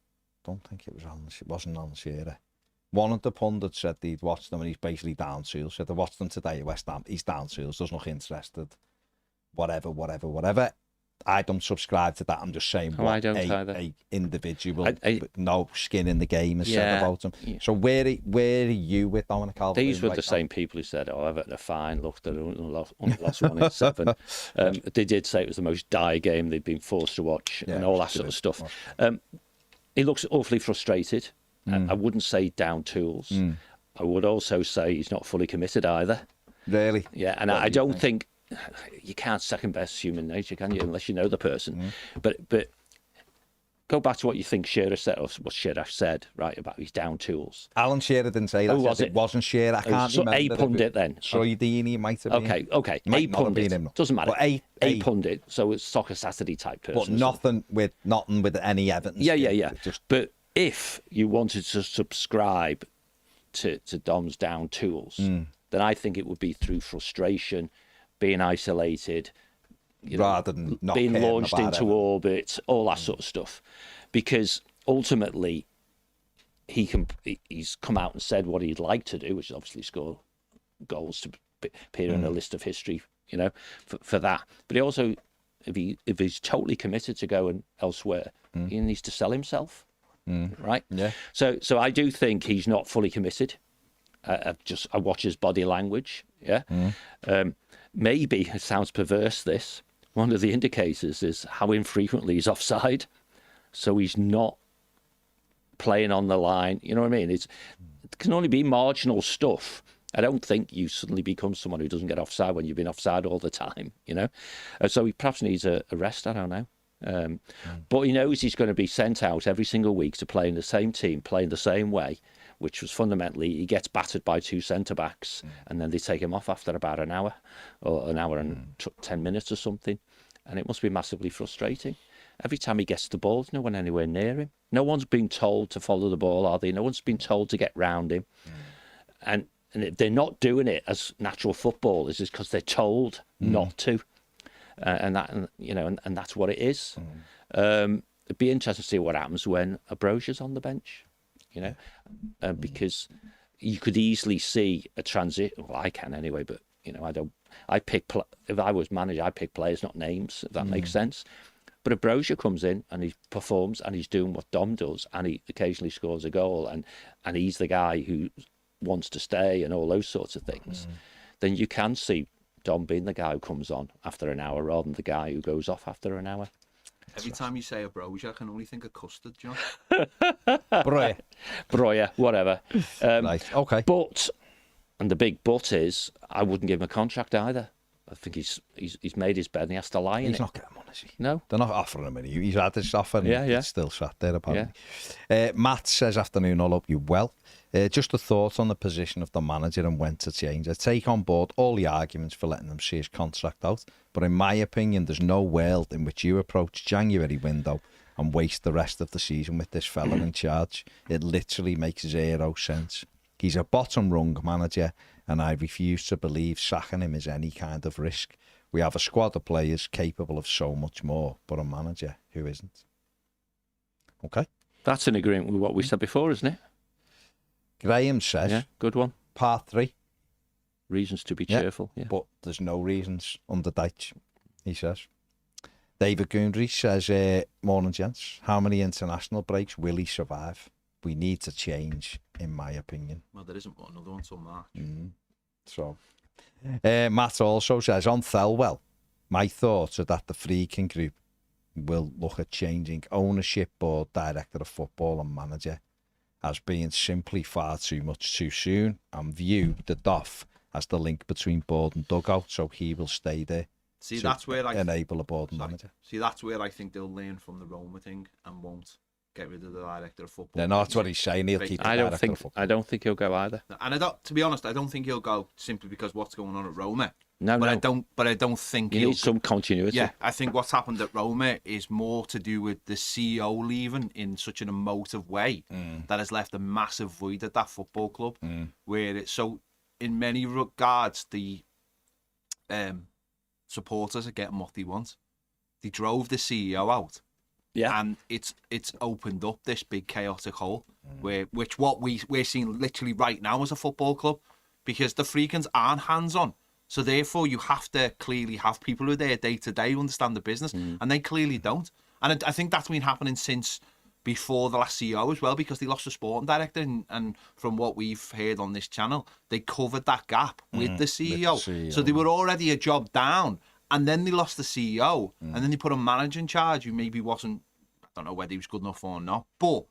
I don't think it wasn't on Shearer. One of the pundits said he'd watched them and he's basically down tools. Said I watched them today at West Ham. He's down tools. Does not interested. Whatever. I don't subscribe to that. I'm just saying I what don't either. a individual I- with no skin in the game has said about him. Yeah. So where are you with Dominic Calvert-Lewin? These were right the now? same people who said, "Oh, Everton are fine. Look, they only lost 1 in 7." They did say it was the most dire game they'd been forced to watch, Yeah, and all it that was sort of good. stuff. He looks awfully frustrated. I wouldn't say down tools. I would also say he's not fully committed either. Really? Yeah, and What I do you don't think you can't second best human nature, can you? Unless you know the person. But go back to what you think Shearer said, or what Shearer said, right, about his down tools. Alan Shearer didn't say that. Who was It it? wasn't Shearer. I can't So remember. a pundit then. Troy Deeney might have been. Okay. Might A not have been pundit. him. Doesn't matter. But a pundit. So it's Soccer Saturday type person. but nothing with any Everton. Yeah. Just But if you wanted to subscribe to Dom's down tools, then I think it would be through frustration, being isolated, rather than not being caring launched about into Everton. orbit, all that sort of stuff. Because ultimately, he's come out and said what he'd like to do, which is obviously score goals to appear in a list of history, for that. But he also, if he's totally committed to going elsewhere, he needs to sell himself. Right? Yeah. So I do think he's not fully committed. I watch his body language. Yeah. Maybe it sounds perverse. This one of the indicators is how infrequently he's offside. So he's not playing on the line. You know what I mean? It can only be marginal stuff. I don't think you suddenly become someone who doesn't get offside when you've been offside all the time. So he perhaps needs a rest. I don't know. But he knows he's going to be sent out every single week to play in the same team, playing the same way, which was fundamentally he gets battered by 2 centre-backs and then they take him off after about an hour or an hour and 10 minutes or something. And it must be massively frustrating. Every time he gets the ball, there's no one anywhere near him. No one's been told to follow the ball, are they? No one's been told to get round him. And if they're not doing it as natural footballers, it's because they're told not to. And that's what it is. It'd be interesting to see what happens when Abrosia's on the bench, because you could easily see a transition. Well, I can anyway, but I don't. If I was manager, I pick players, not names. If that makes sense. But Ambrosia comes in and he performs and he's doing what Dom does, and he occasionally scores a goal, and he's the guy who wants to stay and all those sorts of things. Then you can see Dom being the guy who comes on after an hour rather than the guy who goes off after an hour. Every time you say Ambrosia, I can only think of custard, John. Broya. Whatever. Right, okay. But, and the big but is, I wouldn't give him a contract either. I think he's made his bed and he has to lie in it. He's not getting money, is he? No. They're not offering him any. He's had his offer and Yeah. it's still sat there, apparently. Matt says, afternoon, all up you well. Just a thought on the position of the manager and when to change. I take on board all the arguments for letting him see his contract out, but in my opinion, there's no world in which you approach January window and waste the rest of the season with this fella in charge. It literally makes 0 sense. He's a bottom-rung manager, and I refuse to believe sacking him is any kind of risk. We have a squad of players capable of so much more, but a manager who isn't. Okay. That's in agreement with what we said before, isn't it? Graham says, Yeah, good one. part 3, Reasons to be cheerful. Yeah. but there's no reasons under Dyche, he says. David Goondry says, morning, gents. How many international breaks will he survive? We need to change, in my opinion. Well, there isn't one, another one till March. So, Matt also says, on Thelwell, my thoughts are that the Freaking Group will look at changing ownership, board, director of football and manager as being simply far too much too soon, and view the Doff as the link between board and dugout, so he will stay there. See, that's where I enable a board and manager. See, that's where I think they'll learn from the Roma thing and won't get rid of the director of football. No, that's what he's saying. He'll keep the director of football. I don't think he'll go either. And to be honest, I don't think he'll go simply because what's going on at Roma. No. I don't think you he'll need some continuity. Yeah, I think what's happened at Roma is more to do with the CEO leaving in such an emotive way that has left a massive void at that football club. Where it's so, in many regards, the supporters are getting what they want. They drove the CEO out. Yeah, and it's opened up this big chaotic hole we're seeing literally right now as a football club, because the Freakins aren't hands-on. So therefore, you have to clearly have people who are there day to day who understand the business, and they clearly don't. And I think that's been happening since before the last CEO as well, because they lost a sporting director, and from what we've heard on this channel, they covered that gap with the CEO. So they were already a job down, and then they lost the CEO, and then they put a manager in charge who maybe wasn't, I don't know whether he was good enough or not, but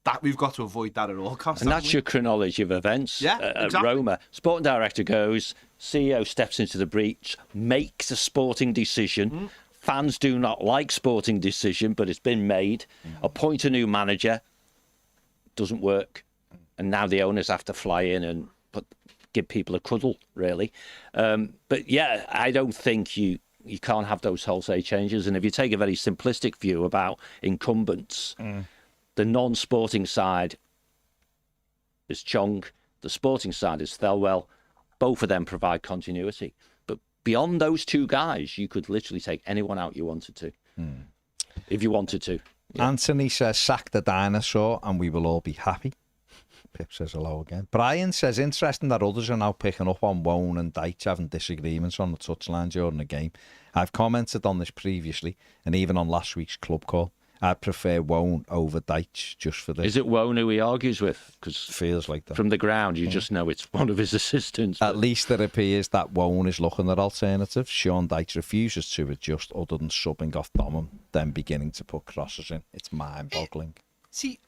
that we've got to avoid that at all costs. And that's your chronology of events. Yeah, exactly. Roma, sporting director goes, CEO steps into the breach, makes a sporting decision. Fans do not like sporting decision, but it's been made. Appoint a new manager, doesn't work, and now the owners have to fly in and give people a cuddle, really. But yeah, I don't think you can't have those wholesale changes. And if you take a very simplistic view about incumbents, the non-sporting side is Chong, the sporting side is Thelwell. Both of them provide continuity. But beyond those two guys, you could literally take anyone out you wanted to, if you wanted to. Yeah. Anthony says, sack the dinosaur and we will all be happy. Pip says hello again. Brian says, interesting that others are now picking up on Wone and Deitch having disagreements on the touchline during the game. I've commented on this previously and even on last week's club call. I prefer Wone over Deitch just for this. Is it Wone who he argues with? Because feels like that. From the ground, you just know it's one of his assistants. At least it appears that Wone is looking at alternatives. Sean Dyche refuses to adjust other than subbing off Domham, then beginning to put crosses in. It's mind-boggling. See,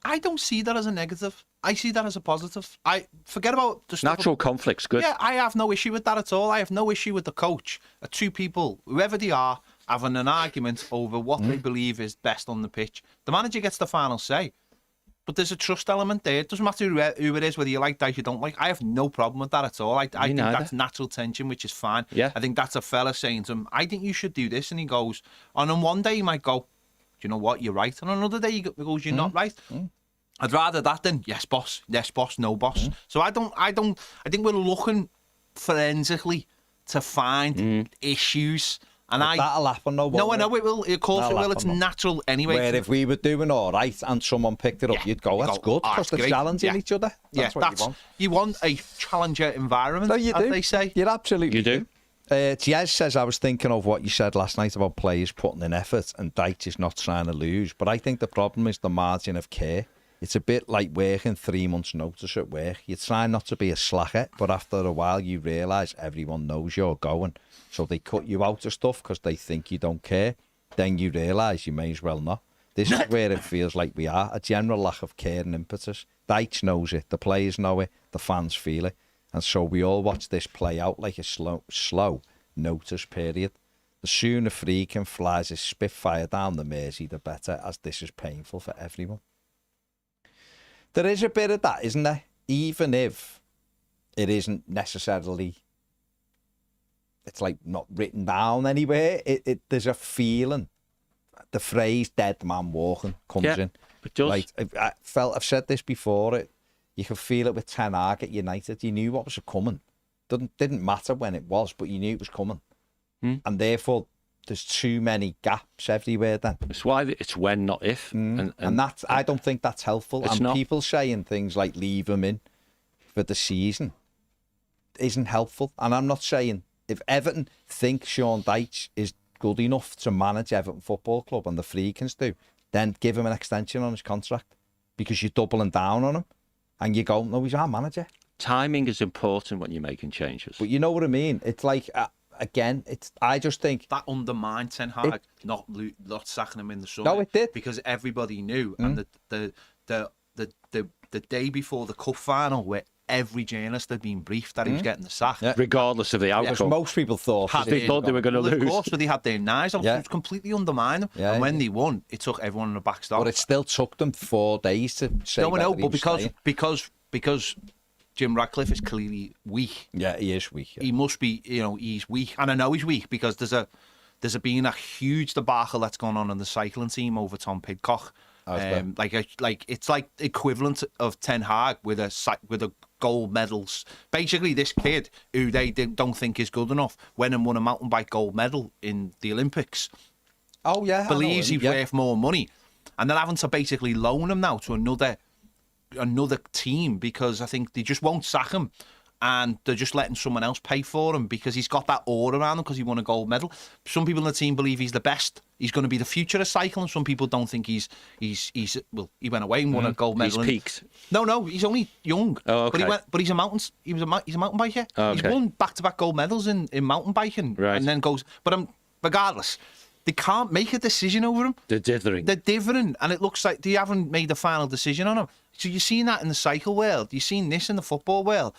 I don't see that as a negative. I see that as a positive. I forget about the stuff. Natural conflict's good. Yeah, I have no issue with that at all. I have no issue with the coach. Two people, whoever they are, having an argument over what they believe is best on the pitch. The manager gets the final say. But there's a trust element there. It doesn't matter who it is, whether you like Dyche or don't like. I have no problem with that at all. I think that's natural tension, which is fine. Yeah. I think that's a fella saying to him, I think you should do this. And he goes, and on one day he might go, do you know what, you're right. And on another day he goes, you're not right. I'd rather that than yes boss, no boss. So I think we're looking forensically to find issues. And that'll happen, though. No, I know it will. Of course it will. It's natural anyway. Where if we were doing all right and someone picked it up, you'd go, that's good, because they're challenging each other. That's what you want. You want a challenger environment, no, you do. As they say. You absolutely do. Jez says, I was thinking of what you said last night about players putting in effort and Dyche is not trying to lose. But I think the problem is the margin of care. It's a bit like working 3 months' notice at work. You try not to be a slacker, but after a while you realise everyone knows you're going. So they cut you out of stuff because they think you don't care. Then you realise you may as well not. This is where it feels like we are. A general lack of care and impetus. Dyche knows it. The players know it. The fans feel it. And so we all watch this play out like a slow notice period. The sooner Freakin flies his Spitfire down the Mersey, the better, as this is painful for everyone. There is a bit of that, isn't there? Even if it isn't necessarily, it's like not written down anywhere. There's a feeling. The phrase "dead man walking" comes in. It does. Like I've said this before. You can feel it with Ten Hag at United. You knew what was coming. Didn't matter when it was, but you knew it was coming, and therefore there's too many gaps everywhere. Then it's why it's when, not if, and that's, I don't think that's helpful. And not. People saying things like leave him in for the season isn't helpful. And I'm not saying if Everton think Sean Dyche is good enough to manage Everton Football Club and the Freakins do, then give him an extension on his contract, because you're doubling down on him and you go, no, he's our manager. Timing is important when you're making changes. But you know what I mean? It's like, again, I just think that undermined Ten Hag not sacking him in the summer. No, it did, because everybody knew, and the day before the cup final, where every journalist had been briefed that he was getting the sack, regardless of the outcome. Most people thought they thought they were going to lose. Of course, but they had their knives on. It was completely undermined them. And when they won, it took everyone in the back stop. But it still took them 4 days to say. No, I know, but because Jim Ratcliffe is clearly weak. Yeah, he is weak. Yeah. He must be, he's weak. And I know he's weak because there's been a huge debacle that's gone on in the cycling team over Tom Pidcock. It's like equivalent of Ten Hag with a gold medals. Basically, this kid who they don't think is good enough went and won a mountain bike gold medal in the Olympics. Oh yeah, believes he's worth more money, and they're having to basically loan him now to another team because I think they just won't sack him. and they're just letting someone else pay for him because he's got that aura around him because he won a gold medal. Some people in the team believe he's the best. He's going to be the future of cycling. Some people don't think he's well, he went away and won a gold medal. He's peaked. No, he's only young. Oh, okay. But he's a mountain biker. Oh, okay. He's won back-to-back gold medals in mountain biking. Right. And then goes, but regardless, they can't make a decision over him. They're dithering. And it looks like they haven't made a final decision on him. So you're seeing that in the cycle world. You're seeing this in the football world.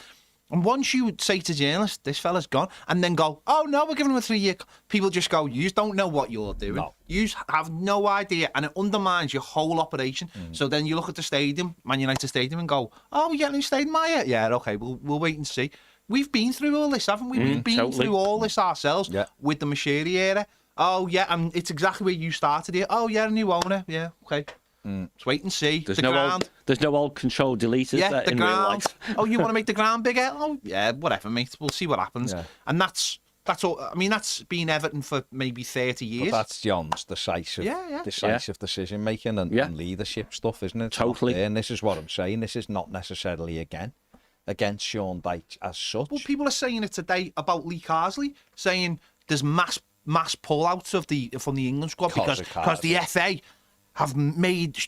And once you would say to journalists, this fella's gone, and then go, oh, no, we're giving him a 3-year... People just go, you just don't know what you're doing. No. You have no idea, and it undermines your whole operation. So then you look at the stadium, Man United Stadium, and go, oh, we get a new stadium, are you? Yeah, OK, we'll wait and see. We've been through all this, haven't we? We've been through all this ourselves with the Managerial era. Oh, yeah, and it's exactly where you started here. Oh, yeah, a new owner. Yeah, OK. Let's wait and see. There's no old control deleters in real life. Oh, you want to make the ground bigger? Oh, yeah, whatever, mate. We'll see what happens. Yeah. And that's all. I mean, that's been Everton for maybe 30 years. But that's John's decisive decision making and leadership stuff, isn't it? Totally. And this is what I'm saying. This is not necessarily against Sean Dyche as such. Well, people are saying it today about Lee Carsley, saying there's mass pullouts from the England squad because the FA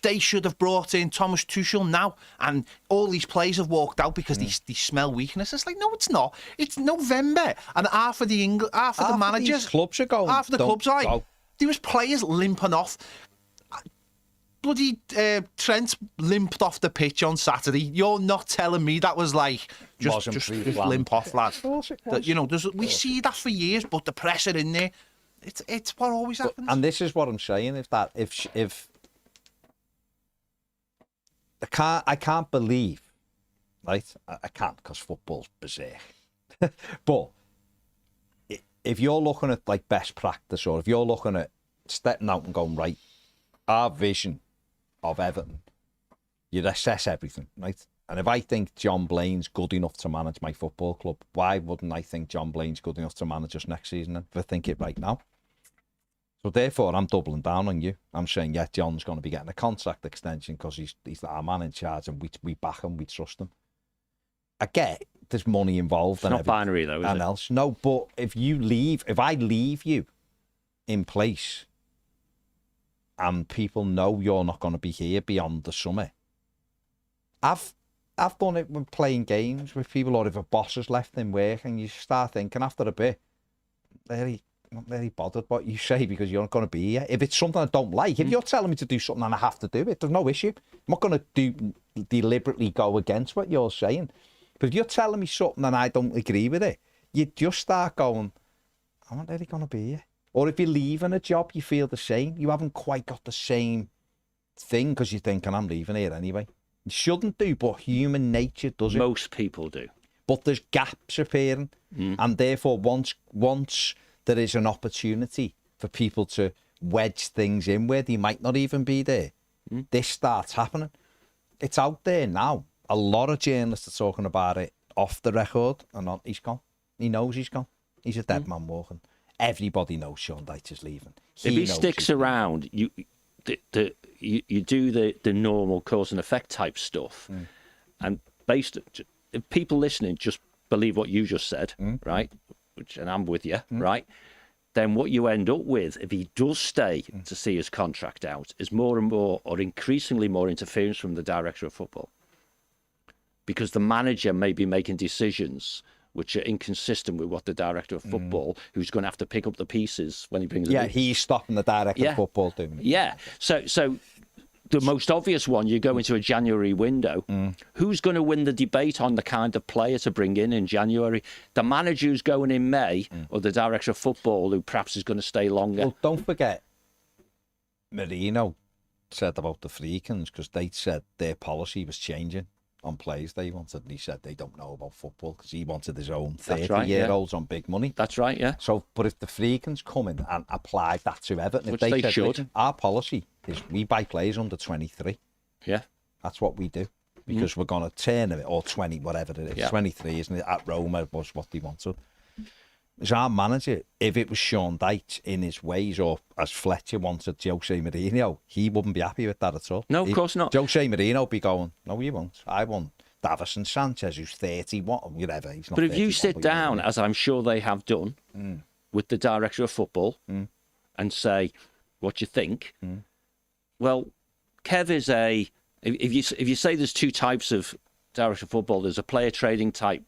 they should have brought in Thomas Tuchel now, and all these players have walked out because they smell weakness. It's like, no, it's not. It's November, and half of the managers, clubs are going. Half of the clubs are like, there was players limping off. Bloody Trent limped off the pitch on Saturday. You're not telling me that was like just limp off, lad. You know, we see that for years, but the pressure in there, it's what always happens. And this is what I'm saying: if I can't believe, right? I can't, because football's berserk. But if you're looking at like best practice, or if you're looking at stepping out and going, right, our vision of Everton, you'd assess everything, right? And if I think John Blaine's good enough to manage my football club, why wouldn't I think John Blaine's good enough to manage us next season? If I think it right now. So therefore, I'm doubling down on you. I'm saying, yeah, John's going to be getting a contract extension because he's our man in charge, and we back him, we trust him. I get there's money involved. It's not binary though, is it? Else. No, but if I leave you in place, and people know you're not going to be here beyond the summer, I've done it when playing games with people, or if a boss has left in work, and you start thinking after a bit, not very bothered what you say because you're not going to be here. If it's something I don't like, if you're telling me to do something and I have to do it, there's no issue. I'm not going to deliberately go against what you're saying. But if you're telling me something and I don't agree with it, you just start going, I'm not really going to be here. Or if you're leaving a job, you feel the same. You haven't quite got the same thing because you're thinking, I'm leaving here anyway. You shouldn't do, but human nature does it. Most people do. But there's gaps appearing, and therefore once there is an opportunity for people to wedge things in where they might not even be there, this starts happening. It's out there now. A lot of journalists are talking about it off the record, and he's gone. He knows he's gone. He's a dead man walking. Everybody knows Sean Dyche is leaving. If he sticks around, you do the normal cause and effect type stuff, and if people listening just believe what you just said, right? And I'm with you, right? Then what you end up with, if he does stay to see his contract out, is more and more, or increasingly more, interference from the director of football. Because the manager may be making decisions which are inconsistent with what the director of football, who's going to have to pick up the pieces when he brings it in. He's stopping the director of football doing it. Yeah. So the most obvious one, you go into a January window, who's going to win the debate on the kind of player to bring in January? The manager who's going in May, or the director of football who perhaps is going to stay longer? Well, don't forget, Mourinho said about the Freakins, because they said their policy was changing on players they wanted, and he said they don't know about football because he wanted his own 30-year-olds on big money. That's right, yeah. So, but if the Freakins come in and apply that to Everton, which they should, our policy is we buy players under 23. Yeah. That's what we do, because we're going to turn it, or 20, whatever it is. Yeah. 23, isn't it? At Roma was what they wanted. As our manager, if it was Sean Dyche in his ways, or as Fletcher wanted Jose Mourinho, he wouldn't be happy with that at all. No, of course not. Jose Mourinho would be going, no, you won't. I want Davison Sanchez, who's 31, whatever. He's not. But if you 31, sit but down, know. as I'm sure they have done, with the director of football, and say, "What do you think?" Well, Kev is a. If you say there's two types of director of football, there's a player trading type,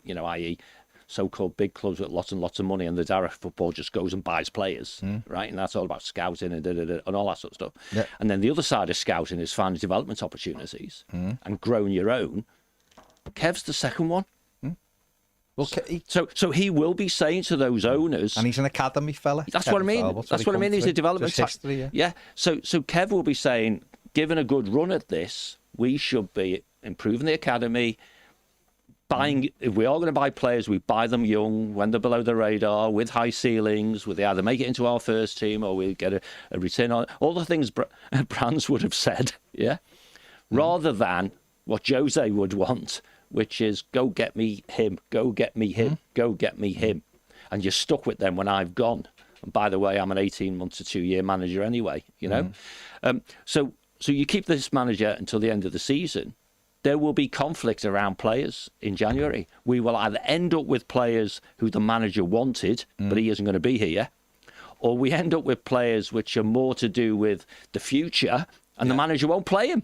i.e., so-called big clubs with lots and lots of money, and the director of football just goes and buys players, right? And that's all about scouting and and all that sort of stuff. Yeah. And then the other side of scouting is finding development opportunities and growing your own. Kev's the second one. Well, So he will be saying to those owners, and he's an academy fella. that's what I mean. That's what I mean. He's a development Just history, yeah. So Kev will be saying, given a good run at this, we should be improving the academy. Buying, if we are going to buy players, we buy them young, when they're below the radar, with high ceilings, with they either make it into our first team or we get a return on all the things Brands would have said, yeah, rather than what Jose would want, which is go get me him, go get me him, go get me him, and you're stuck with them when I've gone. And by the way, I'm an 18-month to 2-year manager anyway, So you keep this manager until the end of the season. There will be conflict around players in January. We will either end up with players who the manager wanted, but he isn't going to be here, or we end up with players which are more to do with the future, and the manager won't play him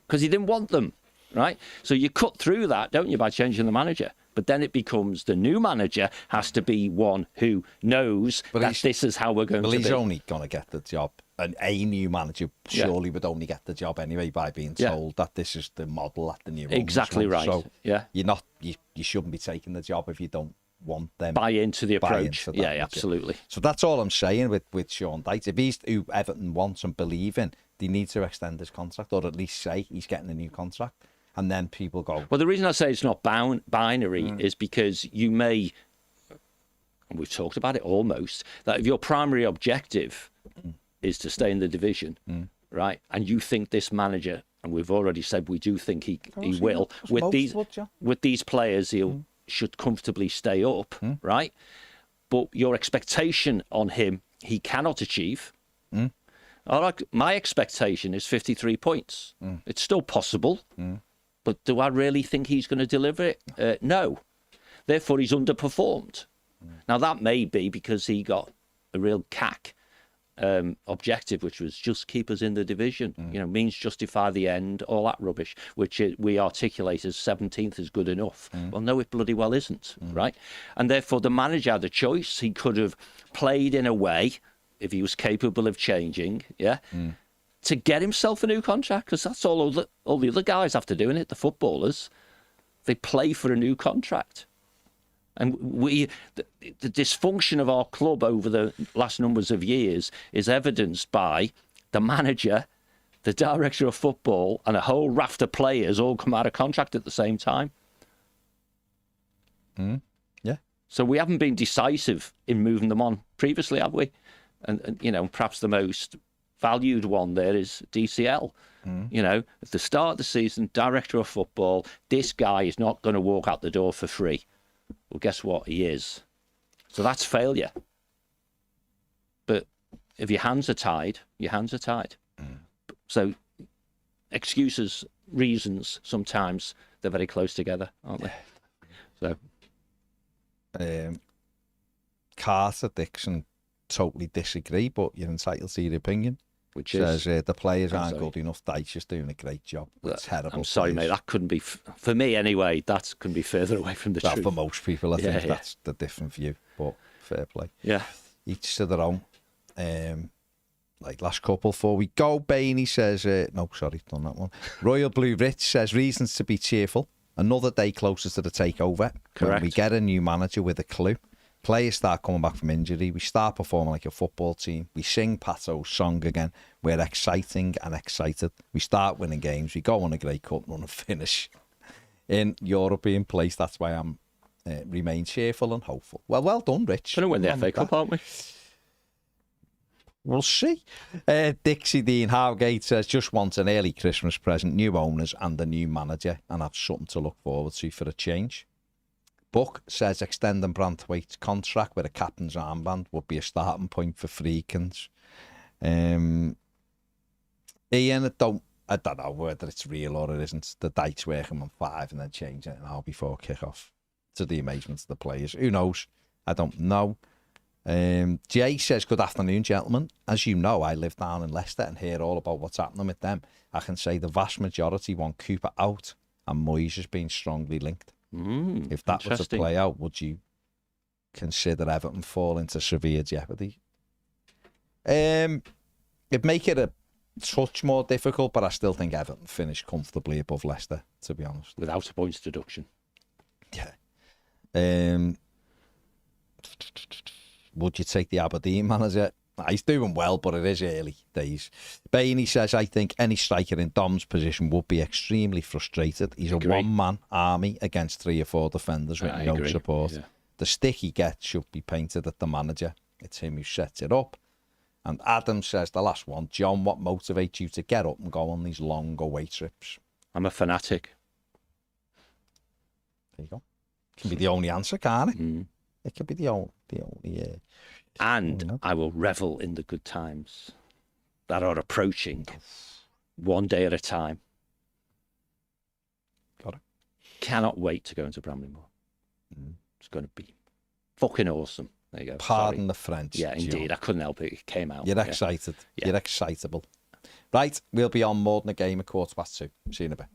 because he didn't want them, right? So you cut through that, don't you, by changing the manager? But then it becomes the new manager has to be one who knows that this is how we're going to be. Well, he's only going to get the job. And a new manager surely would only get the job anyway by being told that this is the model that the new owners exactly want. right. So you shouldn't be taking the job if you don't want them. Buy into the approach. Into that, Absolutely. So that's all I'm saying with Sean Dyche. If he's who Everton wants and believe in, they need to extend his contract, or at least say he's getting a new contract. And then people go. Well, the reason I say it's not binary is because you may, and we've talked about it almost, that if your primary objective is to stay in the division, right, and you think this manager, and we've already said we do think he will, with these players, should comfortably stay up, right? But your expectation on him, he cannot achieve. All right, my expectation is 53 points. It's still possible. But do I really think he's going to deliver it? No. Therefore, he's underperformed. Now, that may be because he got a real CAC objective, which was just keep us in the division, means justify the end, all that rubbish, which we articulate as 17th is good enough. Well, no, it bloody well isn't, right? And therefore, the manager had a choice. He could have played in a way, if he was capable of changing, to get himself a new contract, because that's all the other guys have to do in it, the footballers. They play for a new contract. And the dysfunction of our club over the last numbers of years is evidenced by the manager, the director of football, and a whole raft of players all come out of contract at the same time. Yeah. So we haven't been decisive in moving them on previously, have we? And perhaps the most valued one there is DCL. At the start of the season, director of football, this guy is not going to walk out the door for free. Well, guess what? He is. So that's failure. But if your hands are tied, your hands are tied. So excuses, reasons, sometimes they're very close together, aren't they? So, Carter Dixon totally disagree, but you're entitled to your opinion. Which says is the players aren't good enough. Dyche is doing a great job. Terrible. I'm sorry, mate. That couldn't be for me anyway. That couldn't be further away from the truth. For most people, I think that's the different view. But fair play. Yeah. Each to their own. Last couple before we go. Bainey says, no, sorry, done that one. Royal Blue Rich says reasons to be cheerful. Another day closer to the takeover. Correct. When we get a new manager with a clue. Players start coming back from injury. We start performing like a football team. We sing Pato's song again. We're exciting and excited. We start winning games. We go on a great cup run and finish in European place. That's why I'm remain cheerful and hopeful. Well done, Rich. We're going to win the FA Cup, aren't we? We'll see. Dixie Dean Howgate says, just want an early Christmas present, new owners and a new manager, and have something to look forward to for a change. Buck says extending Brantwaite's contract with a captain's armband would be a starting point for Freakins. Ian, I don't know whether it's real or it isn't. The Dykes working on 5 and then changing it now before kick-off, to the amazement of the players. Who knows? I don't know. Jay says, good afternoon, gentlemen. As you know, I live down in Leicester and hear all about what's happening with them. I can say the vast majority want Cooper out and Moyes has been strongly linked. If that were to play out, would you consider Everton fall into severe jeopardy? It'd make it a touch more difficult, but I still think Everton finished comfortably above Leicester, to be honest. Without a points deduction. Yeah. Would you take the Aberdeen manager? He's doing well, but it is early days. Bainey says, I think any striker in Dom's position would be extremely frustrated. He's a one-man army against 3 or 4 defenders with no support. Yeah. The stick he gets should be painted at the manager. It's him who sets it up. And Adam says, the last one, John, what motivates you to get up and go on these long away trips? I'm a fanatic. There you go. Can be the only answer, can't it? It could be the only. And I will revel in the good times that are approaching, one day at a time. Got it. Cannot wait to go into Bramley-Moore. It's going to be fucking awesome. There you go. Pardon the French. Yeah, indeed. John. I couldn't help it. It came out. You're excited. Yeah. You're excitable. Right, we'll be on more than a game at 2:15. See you in a bit.